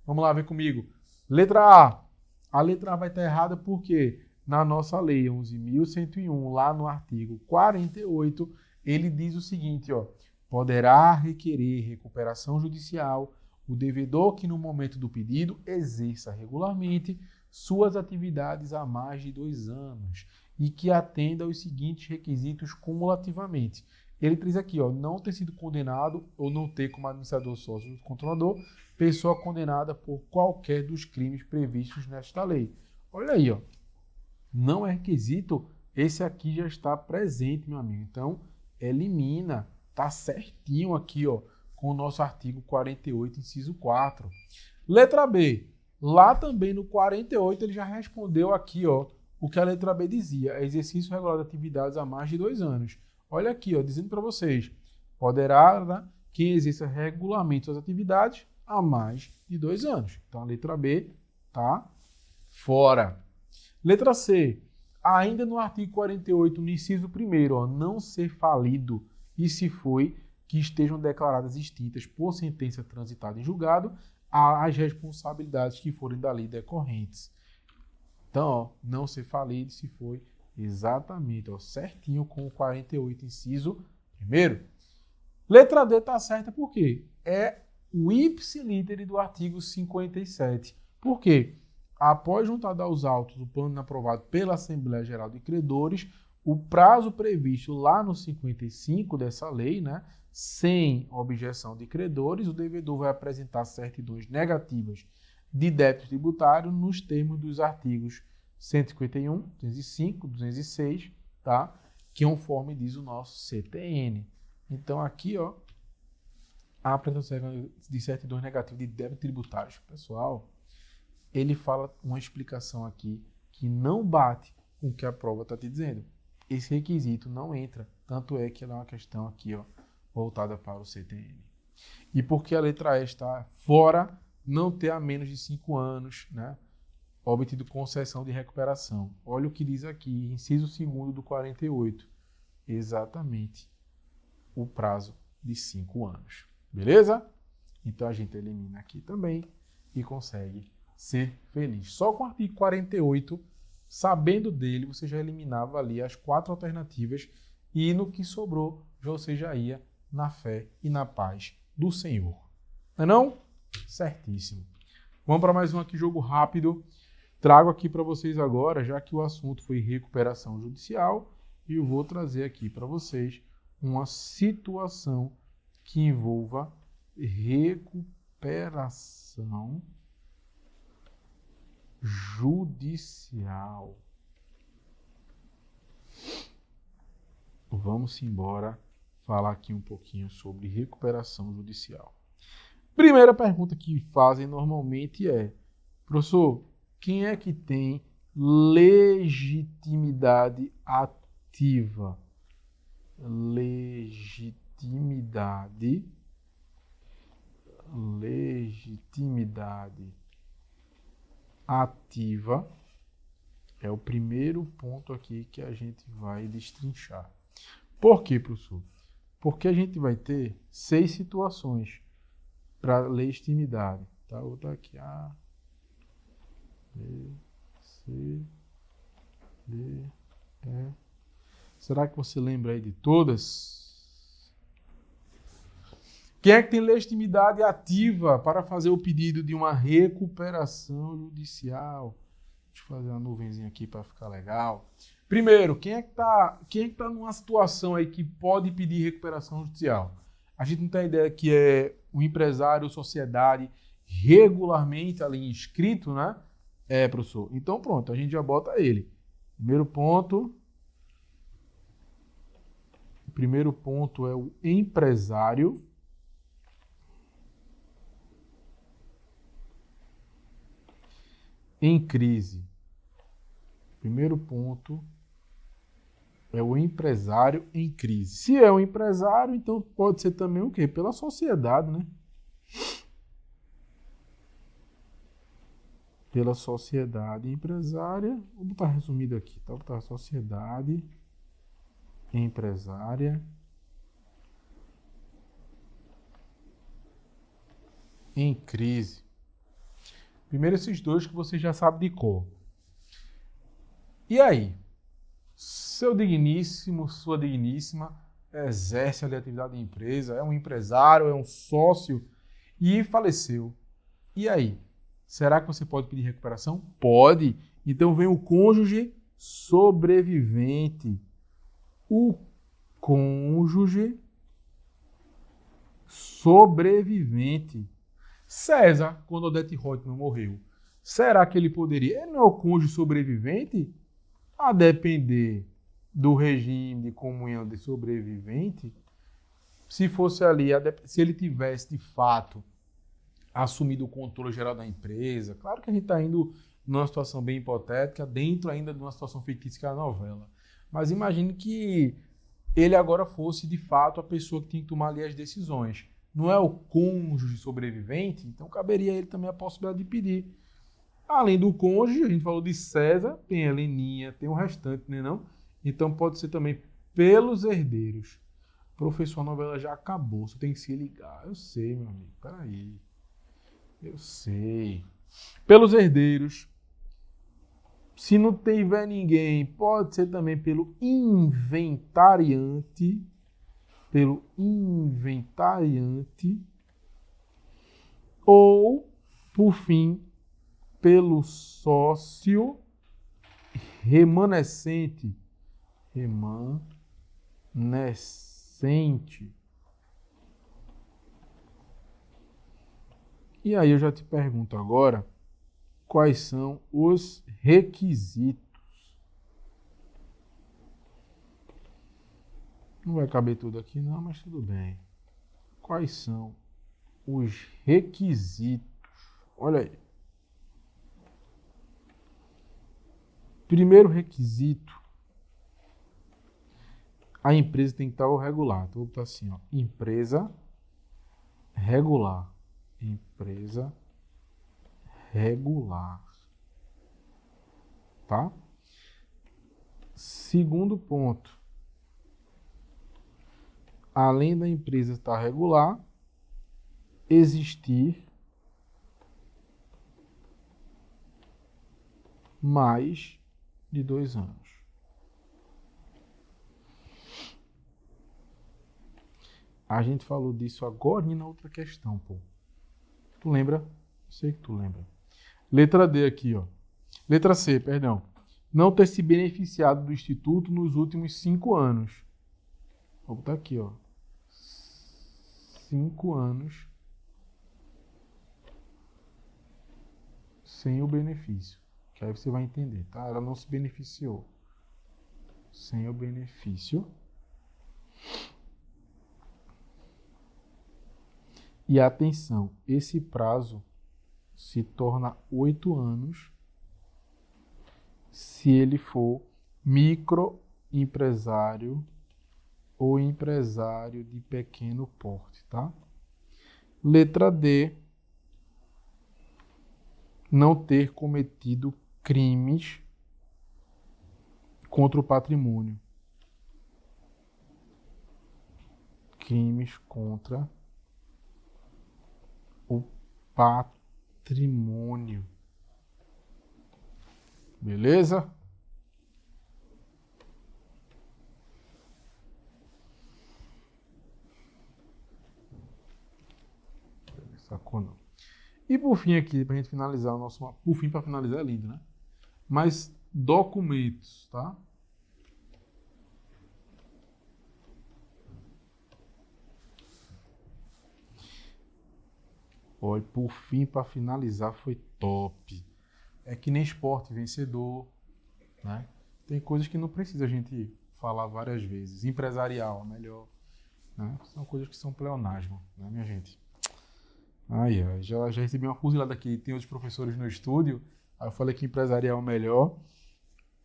Vamos lá, vem comigo. Letra A. A letra A vai estar errada porque na nossa lei 11.101, lá no artigo 48, ele diz o seguinte, ó. Poderá requerer recuperação judicial o devedor que no momento do pedido exerça regularmente suas atividades há mais de 2 anos e que atenda aos seguintes requisitos cumulativamente. Ele diz aqui, ó, não ter sido condenado ou não ter como administrador sócio controlador pessoa condenada por qualquer dos crimes previstos nesta lei. Olha aí, ó, não é requisito, esse aqui já está presente, meu amigo. Então, elimina, tá certinho aqui, ó, com o nosso artigo 48, inciso 4. Letra B. Lá também no 48 ele já respondeu aqui, ó, o que a letra B dizia. Exercício regular de atividades há mais de 2 anos. Olha aqui, ó, dizendo para vocês. Poderá, né, quem exerça regularmente suas atividades há mais de 2 anos. Então a letra B tá fora. Letra C. Ainda no artigo 48, no inciso 1º, ó, não ser falido e se foi que estejam declaradas extintas por sentença transitada em julgado as responsabilidades que forem dali decorrentes. Então, ó, não ser falido se foi exatamente, ó, certinho com o 48, inciso 1º. Letra D está certa por quê? É o ipsiliter do artigo 57. Por quê? Após juntada aos autos o plano aprovado pela Assembleia Geral de Credores, o prazo previsto lá no 55 dessa lei, né, sem objeção de credores, o devedor vai apresentar certidões negativas de débito tributário nos termos dos artigos 151, 205, 206, tá? Que conforme diz o nosso CTN. Então aqui, ó, a apresentação de certidões negativas de débito tributário, pessoal, ele fala uma explicação aqui que não bate com o que a prova está te dizendo. Esse requisito não entra, tanto é que ela é uma questão aqui, ó, voltada para o CTN. E porque a letra E está fora, não ter a menos de 5 anos, né, obtido concessão de recuperação. Olha o que diz aqui, inciso 2º do 48. Exatamente o prazo de 5 anos. Beleza? Então a gente elimina aqui também e consegue ser feliz. Só com o artigo 48, sabendo dele, você já eliminava ali as 4 alternativas e no que sobrou, você já ia na fé e na paz do Senhor. Não é não? Certíssimo. Vamos para mais um aqui, jogo rápido. Trago aqui para vocês agora, já que o assunto foi recuperação judicial, e eu vou trazer aqui para vocês uma situação que envolva recuperação judicial. Vamos embora falar aqui um pouquinho sobre recuperação judicial. Primeira pergunta que fazem normalmente é: professor, quem é que tem legitimidade ativa? Legitimidade ativa é o primeiro ponto aqui que a gente vai destrinchar. Por quê, professor? Porque a gente vai ter 6 situações para legitimidade. Tá? Vou botar aqui A, B, C, D, E. Será que você lembra aí de todas? Quem é que tem legitimidade ativa para fazer o pedido de uma recuperação judicial? Deixa eu fazer uma nuvenzinha aqui para ficar legal. Primeiro, quem é que tá numa situação aí que pode pedir recuperação judicial? A gente não tem ideia que é o empresário ou sociedade regularmente ali inscrito, né? É, professor. Então pronto, a gente já bota ele. Primeiro ponto é o empresário em crise. Primeiro ponto é o empresário em crise. Se é um empresário, então pode ser também o quê? Pela sociedade, né? Pela sociedade empresária. Vou botar resumido aqui, tá? Vou botar sociedade empresária em crise. Primeiro esses dois que você já sabe de cor. E aí? Seu digníssimo, sua digníssima, exerce ali a atividade de empresa, é um empresário, é um sócio e faleceu. E aí? Será que você pode pedir recuperação? Pode. Então vem o cônjuge sobrevivente. O cônjuge sobrevivente. César, quando Odete Roitman morreu, será que ele poderia? Ele não é o cônjuge sobrevivente? A depender do regime de comunhão de sobrevivente, se fosse ali, se ele tivesse de fato assumido o controle geral da empresa, claro que a gente está indo numa situação bem hipotética, dentro ainda de uma situação fictícia que é a novela, mas imagine que ele agora fosse de fato a pessoa que tem que tomar ali as decisões. Não é o cônjuge sobrevivente, então caberia a ele também a possibilidade de pedir. Além do cônjuge, a gente falou de César, tem a Leninha, tem o restante, né não? Então pode ser também pelos herdeiros. Professor, a novela já acabou, você tem que se ligar. Eu sei, meu amigo, peraí. Eu sei. Pelos herdeiros. Se não tiver ninguém, pode ser também pelo inventariante. Pelo inventariante. Ou, por fim, pelo sócio remanescente. Remanescente. E aí eu já te pergunto agora, quais são os requisitos? Não vai caber tudo aqui não, mas tudo bem. Quais são os requisitos? Olha aí. Primeiro requisito, a empresa tem que estar regular. Então, vou botar assim, ó, empresa regular. Empresa regular. Tá? Segundo ponto, além da empresa estar regular, existir mais de 2 anos. A gente falou disso agora na outra questão, pô. Tu lembra? Sei que tu lembra. Letra D aqui, ó. Letra C, perdão. Não ter se beneficiado do Instituto nos últimos 5 anos. Vou botar aqui, ó. 5 anos sem o benefício. Que aí você vai entender, tá? Ela não se beneficiou. Sem o benefício. E atenção, esse prazo se torna 8 anos se ele for microempresário ou empresário de pequeno porte, tá? Letra D, não ter cometido crimes contra o patrimônio. Crimes contra o patrimônio. Beleza? Sacou não? E por fim aqui, pra gente finalizar o nosso... Por fim, para finalizar é lindo, né? Mas documentos, tá? Olha, por fim, para finalizar, foi top. É que nem esporte vencedor, né? Tem coisas que não precisa a gente falar várias vezes. Empresarial, melhor. Né? São coisas que são pleonasmo, né, minha gente? Ai, ai, já recebi uma fuzilada aqui. Tem outros professores no estúdio. Aí eu falei que empresarial é melhor.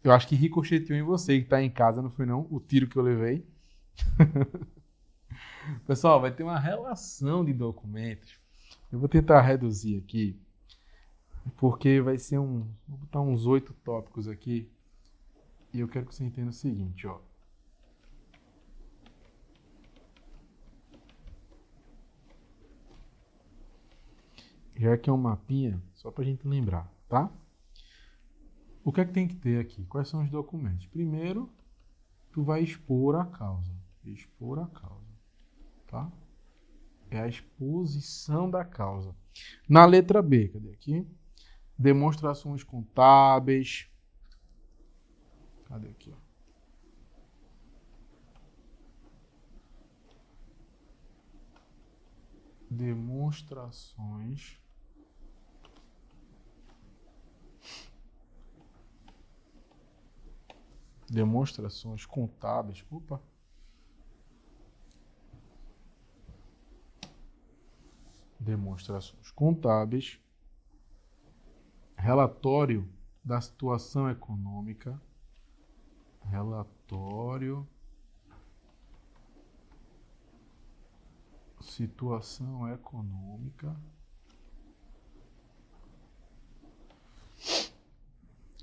Eu acho que ricocheteou em você que está em casa, não foi não? O tiro que eu levei. Pessoal, vai ter uma relação de documentos. Eu vou tentar reduzir aqui, porque vai ser vou botar uns 8 tópicos aqui. E eu quero que você entenda o seguinte, ó. Já que é um mapinha, só para a gente lembrar, tá? O que é que tem que ter aqui? Quais são os documentos? Primeiro, tu vai expor a causa. Expor a causa, tá? É a exposição da causa. Na letra B, cadê aqui? Demonstrações contábeis. Cadê aqui, ó? Demonstrações contábeis. Opa. Demonstrações contábeis. Relatório da situação econômica. Relatório. Situação econômica.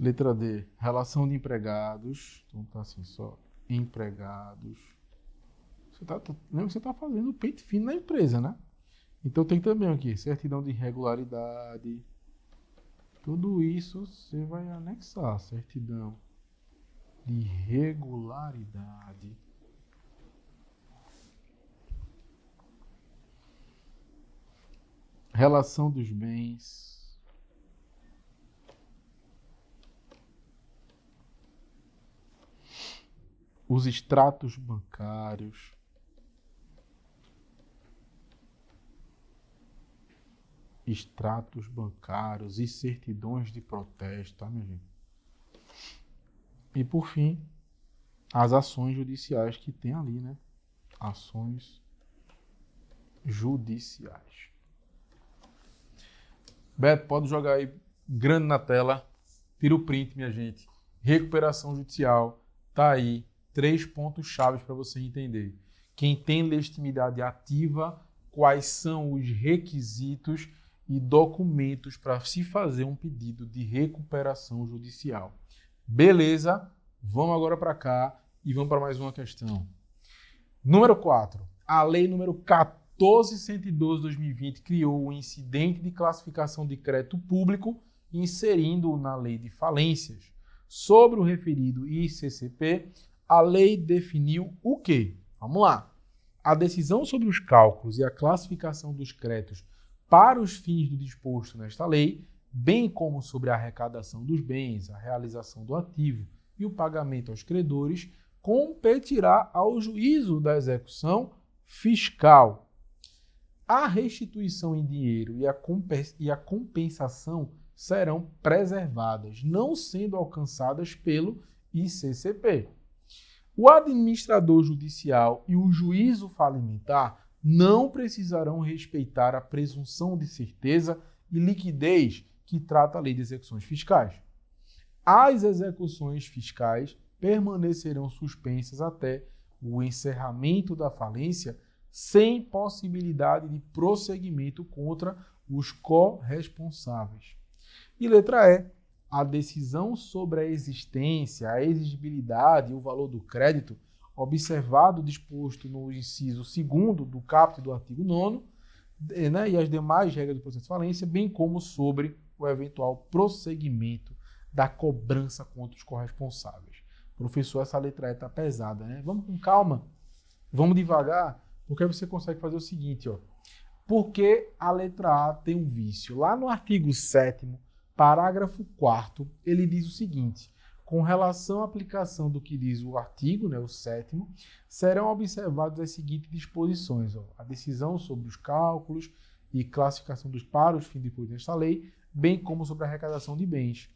Letra D, relação de empregados. Então tá assim, só empregados. Lembra que você está fazendo o pente fino na empresa, né? Então tem também aqui, certidão de irregularidade. Tudo isso você vai anexar, certidão de irregularidade. Relação dos bens. Os extratos bancários. Extratos bancários e certidões de protesto, tá, minha gente? E por fim, as ações judiciais que tem ali, né? Ações judiciais. Beto, pode jogar aí grande na tela. Tira o print, minha gente. Recuperação judicial. Tá aí. 3 pontos chaves para você entender. Quem tem legitimidade ativa, quais são os requisitos e documentos para se fazer um pedido de recuperação judicial. Beleza? Vamos agora para cá e vamos para mais uma questão. Número 4. A lei número 14.112/2020 criou o incidente de classificação de crédito público inserindo na lei de falências. Sobre o referido ICCP, a lei definiu o quê? Vamos lá. A decisão sobre os cálculos e a classificação dos créditos para os fins do disposto nesta lei, bem como sobre a arrecadação dos bens, a realização do ativo e o pagamento aos credores, competirá ao juízo da execução fiscal. A restituição em dinheiro e a compensação serão preservadas, não sendo alcançadas pelo ICCP. O administrador judicial e o juízo falimentar não precisarão respeitar a presunção de certeza e liquidez que trata a lei de execuções fiscais. As execuções fiscais permanecerão suspensas até o encerramento da falência, sem possibilidade de prosseguimento contra os corresponsáveis. E letra E, a decisão sobre a existência, a exigibilidade e o valor do crédito, observado o disposto no inciso 2º do caput do artigo 9º, e as demais regras do processo de falência, bem como sobre o eventual prosseguimento da cobrança contra os corresponsáveis. Professor, essa letra E está pesada, né? Vamos com calma, vamos devagar, porque aí você consegue fazer o seguinte, ó. Porque a letra A tem um vício. Lá no artigo 7º, parágrafo 4º, ele diz o seguinte: com relação à aplicação do que diz o artigo, né, o 7º, serão observadas as seguintes disposições. Ó, a decisão sobre os cálculos e classificação dos para os fins depois desta lei, bem como sobre a arrecadação de bens.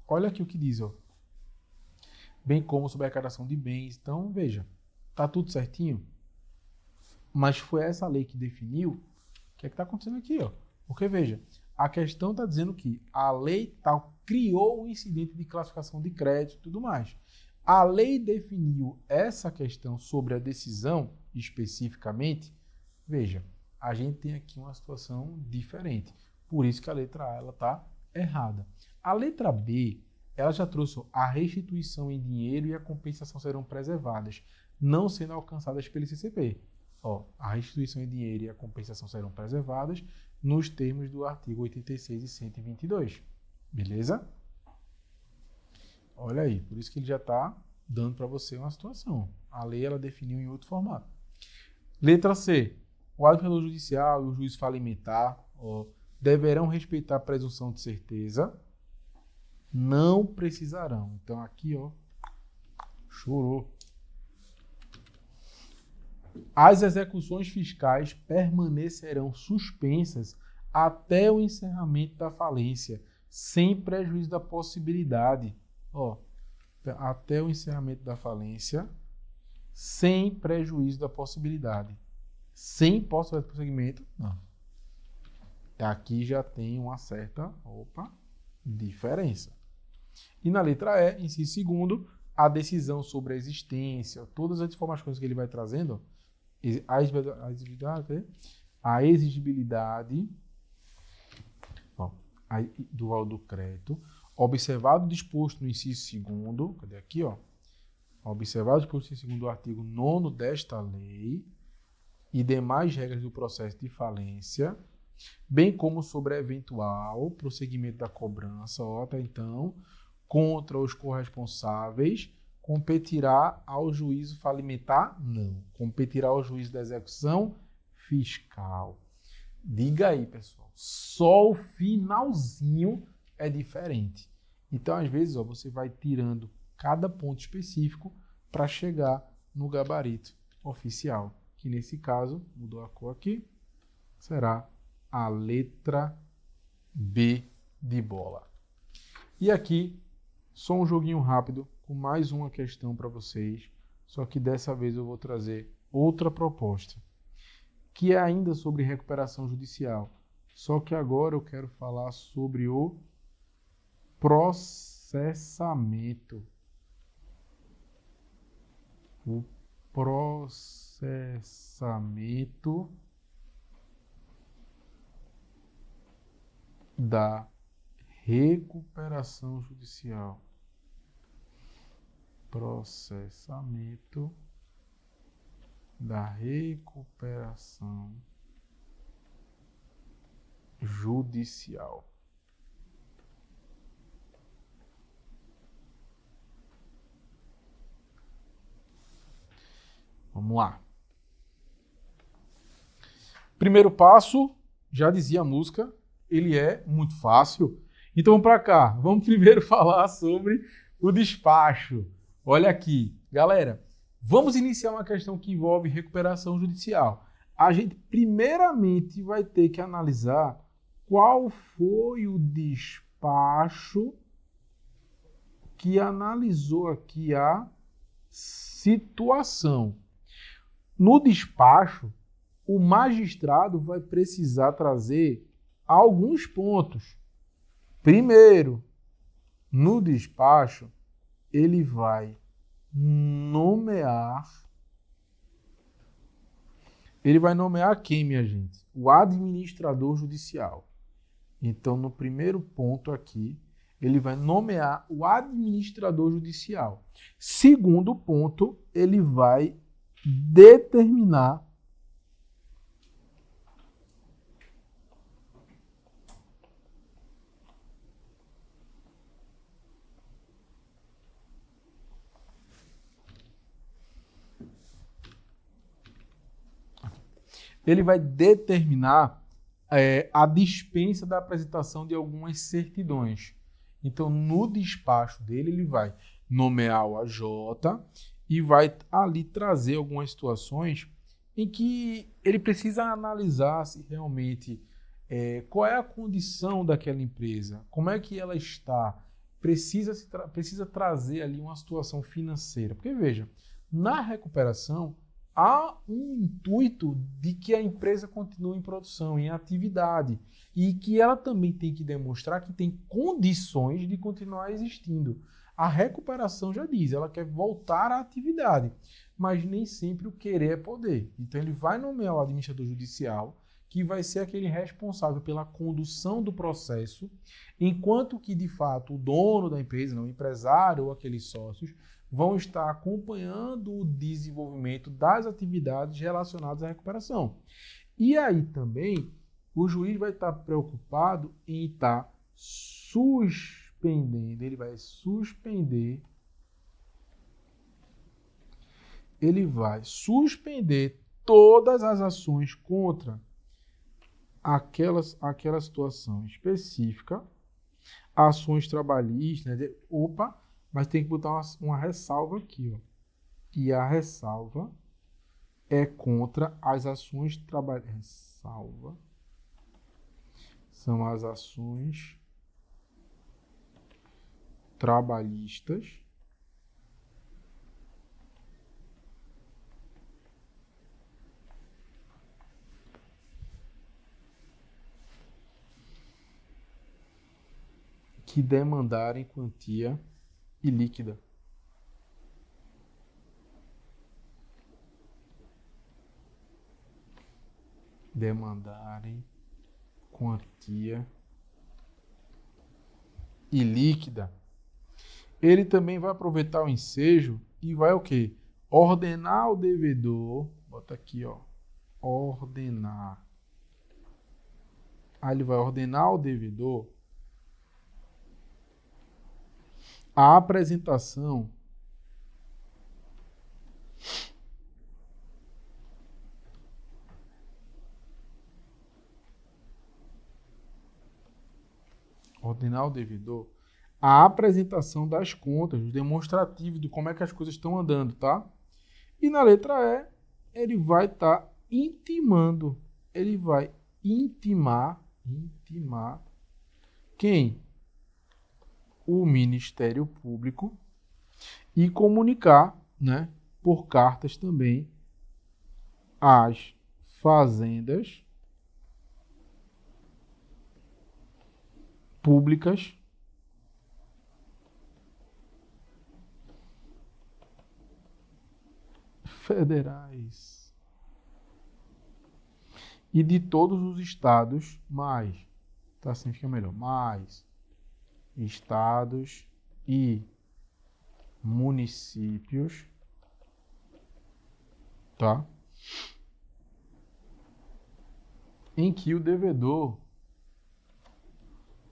Olha aqui o que diz, ó. Bem como sobre a arrecadação de bens. Então, veja, tá tudo certinho? Mas foi essa lei que definiu. O que é que está acontecendo aqui, ó? Porque, veja, a questão está dizendo que a lei tal criou um incidente de classificação de crédito e tudo mais. A lei definiu essa questão sobre a decisão especificamente. Veja, a gente tem aqui uma situação diferente. Por isso que a letra A ela está errada. A letra B, ela já trouxe a restituição em dinheiro e a compensação serão preservadas, não sendo alcançadas pelo ICCP. Ó, a restituição em dinheiro e a compensação serão preservadas nos termos do artigo 86 e 122. Beleza? Olha aí, por isso que ele já está dando para você uma situação. A lei ela definiu em outro formato. Letra C. O administrador judicial e o juiz falimentar deverão respeitar a presunção de certeza. Não precisarão. Então aqui, ó, chorou. As execuções fiscais permanecerão suspensas até o encerramento da falência, sem prejuízo da possibilidade. Ó, até o encerramento da falência, sem prejuízo da possibilidade. Sem possibilidade de prosseguimento, não. Aqui já tem uma certa, diferença. E na letra E, inciso 2º, a decisão sobre a existência, todas as informações que ele vai trazendo, a exigibilidade do valor do crédito, observado o disposto no inciso 2º, cadê aqui, ó? Observado o disposto no inciso 2º do artigo 9º desta lei e demais regras do processo de falência, bem como sobre eventual prosseguimento da cobrança, até então, contra os corresponsáveis, competirá ao juízo falimentar? Não. Competirá ao juízo da execução fiscal. Diga aí, pessoal. Só o finalzinho é diferente. Então, às vezes, você vai tirando cada ponto específico para chegar no gabarito oficial, que nesse caso, mudou a cor aqui, será a letra B de bola. E aqui, só um joguinho rápido com mais uma questão para vocês, só que dessa vez eu vou trazer outra proposta, que é ainda sobre recuperação judicial, só que agora eu quero falar sobre o processamento. O processamento da recuperação judicial. Processamento da recuperação judicial. Vamos lá. Primeiro passo, já dizia a música, ele é muito fácil. Então vamos para cá. Vamos primeiro falar sobre o despacho. Olha aqui, galera. Vamos iniciar uma questão que envolve recuperação judicial. A gente primeiramente vai ter que analisar qual foi o despacho que analisou aqui a situação. No despacho, o magistrado vai precisar trazer alguns pontos. Primeiro, no despacho, ele vai nomear. Ele vai nomear quem, minha gente? O administrador judicial. Então, no primeiro ponto aqui, ele vai nomear o administrador judicial. Segundo ponto, ele vai determinar a dispensa da apresentação de algumas certidões. Então, no despacho dele, ele vai nomear o AJ e vai ali trazer algumas situações em que ele precisa analisar se realmente qual é a condição daquela empresa, como é que ela está, precisa trazer ali uma situação financeira. Porque, veja, na recuperação, há um intuito de que a empresa continue em produção, em atividade, e que ela também tem que demonstrar que tem condições de continuar existindo. A recuperação já diz, ela quer voltar à atividade, mas nem sempre o querer é poder. Então ele vai nomear o administrador judicial, que vai ser aquele responsável pela condução do processo, enquanto que, de fato, o dono da empresa, o empresário ou aqueles sócios, vão estar acompanhando o desenvolvimento das atividades relacionadas à recuperação. E aí também o juiz vai estar preocupado em estar suspendendo, ele vai suspender todas as ações contra aquela situação específica, ações trabalhistas, né? Mas tem que botar uma ressalva aqui, ó. E a ressalva é contra as ações trabalhistas. Ressalva são as ações trabalhistas que demandarem quantia ilíquida. Demandarem quantia ilíquida. Ele também vai aproveitar o ensejo e vai o quê? Ordenar o devedor. Bota aqui, ó. Ordenar. Aí ele vai ordenar ao devedor a apresentação das contas, dos demonstrativos de como é que as coisas estão andando, tá? E na letra E, ele vai estar intimando. Ele vai intimar quem? O Ministério Público e comunicar, né, por cartas também as fazendas públicas federais e de todos os estados, mais, tá, assim fica melhor, mais estados e municípios, tá? Em que o devedor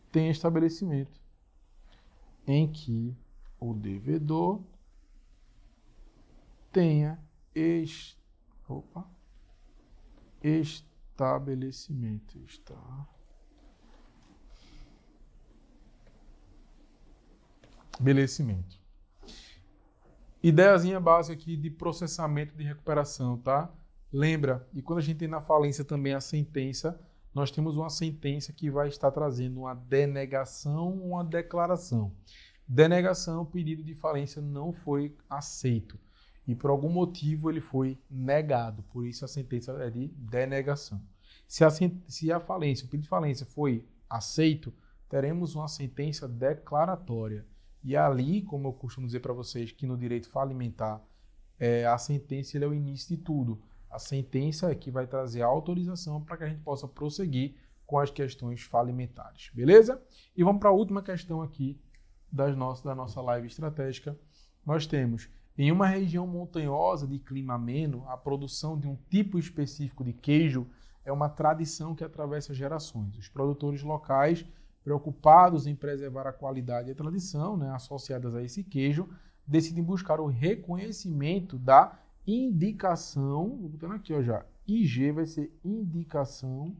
tem estabelecimento. Em que o devedor tenha Opa. Estabelecimento. Estabelecimento. Ideiazinha básica aqui de processamento de recuperação, tá? Lembra, e quando a gente tem na falência também a sentença, nós temos uma sentença que vai estar trazendo uma denegação ou uma declaração. Denegação, o pedido de falência não foi aceito e por algum motivo ele foi negado, por isso a sentença é de denegação. Se a falência, o pedido de falência foi aceito, teremos uma sentença declaratória. E ali, como eu costumo dizer para vocês, que no direito falimentar, a sentença é o início de tudo. A sentença é que vai trazer a autorização para que a gente possa prosseguir com as questões falimentares. Beleza? E vamos para a última questão aqui da nossa live estratégica. Nós temos, em uma região montanhosa de clima ameno, a produção de um tipo específico de queijo é uma tradição que atravessa gerações. Os produtores locais, preocupados em preservar a qualidade e a tradição, né, associadas a esse queijo, decidem buscar o reconhecimento da indicação, vou botando aqui, ó, já, IG vai ser indicação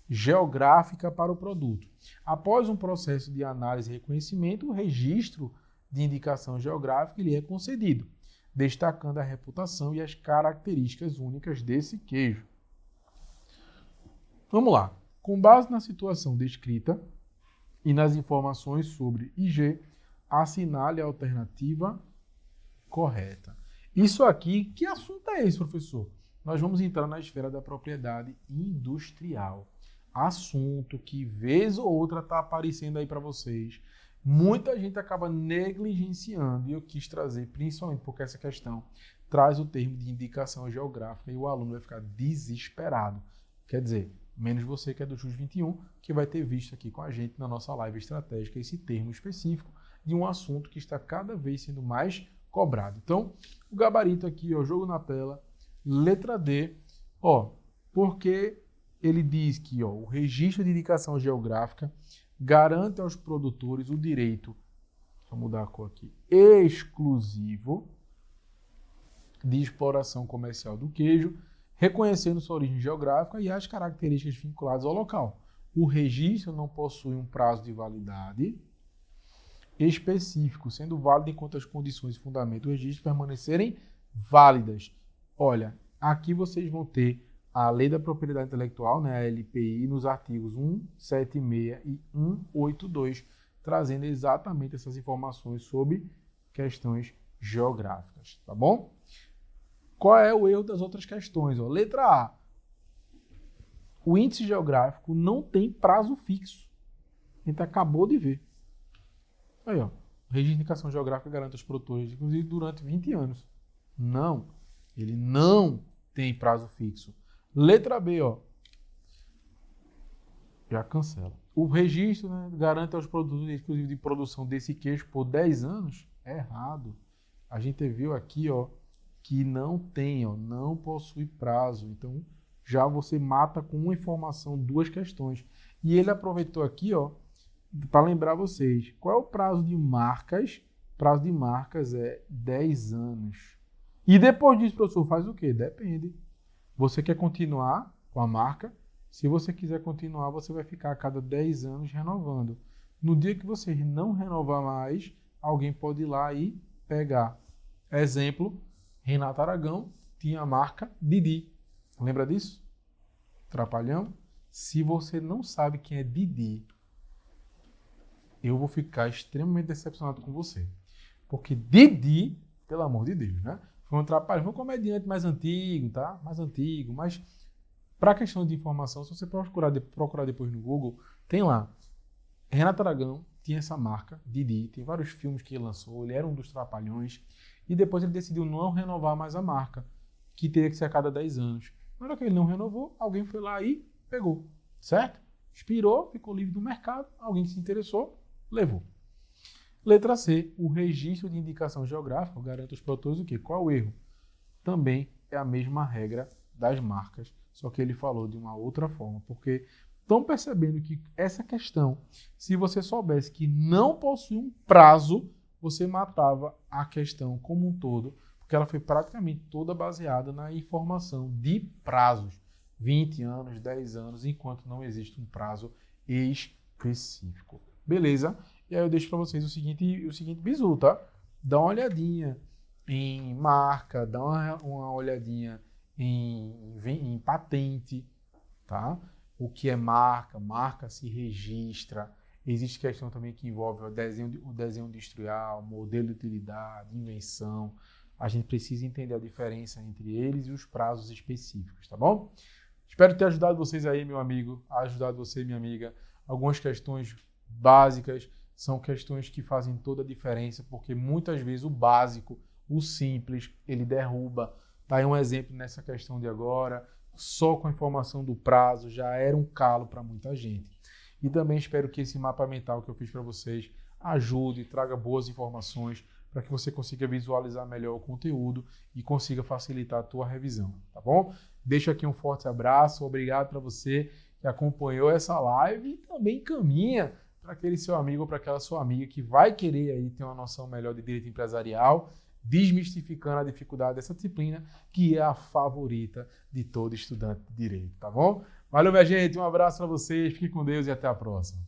geográfica para o produto. Após um processo de análise e reconhecimento, o registro de indicação geográfica ele é concedido, destacando a reputação e as características únicas desse queijo. Vamos lá. Com base na situação descrita e nas informações sobre IG, assinale a alternativa correta. Isso aqui, que assunto é esse, professor? Nós vamos entrar na esfera da propriedade industrial. Assunto que, vez ou outra, está aparecendo aí para vocês. Muita gente acaba negligenciando, e eu quis trazer, principalmente porque essa questão traz o termo de indicação geográfica e o aluno vai ficar desesperado. Quer dizer, menos você que é do JUS 21, que vai ter visto aqui com a gente na nossa live estratégica esse termo específico de um assunto que está cada vez sendo mais cobrado. Então, o gabarito aqui, ó, jogo na tela, letra D, ó, porque ele diz que, ó, o registro de indicação geográfica garante aos produtores o direito, vou mudar a cor aqui, exclusivo de exploração comercial do queijo, reconhecendo sua origem geográfica e as características vinculadas ao local. O registro não possui um prazo de validade específico, sendo válido enquanto as condições e fundamentos do registro permanecerem válidas. Olha, aqui vocês vão ter a Lei da Propriedade Intelectual, né, a LPI, nos artigos 176 e 182, trazendo exatamente essas informações sobre questões geográficas, tá bom? Qual é o erro das outras questões? Ó, letra A. O índice geográfico não tem prazo fixo. A gente acabou de ver. Aí, ó. O registro de indicação geográfica garante aos produtores, inclusive durante 20 anos. Não. Ele não tem prazo fixo. Letra B, ó. Já cancela. O registro, né, garante aos produtores, inclusive de produção desse queijo por 10 anos. É errado. A gente viu aqui, ó, que não tem, ó, não possui prazo. Então, já você mata com uma informação duas questões. E ele aproveitou aqui, ó, para lembrar vocês, qual é o prazo de marcas? O prazo de marcas é 10 anos. E depois disso, professor, faz o quê? Depende. Você quer continuar com a marca? Se você quiser continuar, você vai ficar a cada 10 anos renovando. No dia que você não renovar mais, alguém pode ir lá e pegar. Exemplo, Renato Aragão tinha a marca Didi. Lembra disso? Trapalhão? Se você não sabe quem é Didi, eu vou ficar extremamente decepcionado com você. Porque Didi, pelo amor de Deus, né? Foi um trapalhão, foi um comediante mais antigo, tá? Mais antigo, mas para questão de informação, se você procurar depois no Google, tem lá. Renato Aragão tinha essa marca, Didi, tem vários filmes que ele lançou, ele era um dos trapalhões, e depois ele decidiu não renovar mais a marca, que teria que ser a cada 10 anos. Na hora que ele não renovou, alguém foi lá e pegou, certo? Expirou, ficou livre do mercado, alguém se interessou, levou. Letra C, o registro de indicação geográfica garante aos produtores o quê? Qual é o erro? Também é a mesma regra das marcas, só que ele falou de uma outra forma, porque estão percebendo que essa questão, se você soubesse que não possui um prazo, você matava a questão como um todo, porque ela foi praticamente toda baseada na informação de prazos, 20 anos, 10 anos, enquanto não existe um prazo específico. Beleza? E aí eu deixo para vocês o seguinte bizu, tá? Dá uma olhadinha em marca, dá uma olhadinha em patente, tá? O que é marca? Marca se registra. Existe questão também que envolve o desenho industrial, modelo de utilidade, invenção. A gente precisa entender a diferença entre eles e os prazos específicos, tá bom? Espero ter ajudado vocês aí, meu amigo, ajudado você, minha amiga. Algumas questões básicas são questões que fazem toda a diferença, porque muitas vezes o básico, o simples, ele derruba. Tá aí um exemplo nessa questão de agora, só com a informação do prazo já era um calo para muita gente. E também espero que esse mapa mental que eu fiz para vocês ajude, traga boas informações para que você consiga visualizar melhor o conteúdo e consiga facilitar a tua revisão, tá bom? Deixo aqui um forte abraço, obrigado para você que acompanhou essa live e também caminha para aquele seu amigo ou para aquela sua amiga que vai querer aí ter uma noção melhor de direito empresarial, desmistificando a dificuldade dessa disciplina, que é a favorita de todo estudante de direito, tá bom? Valeu, minha gente, um abraço para vocês, fiquem com Deus e até a próxima.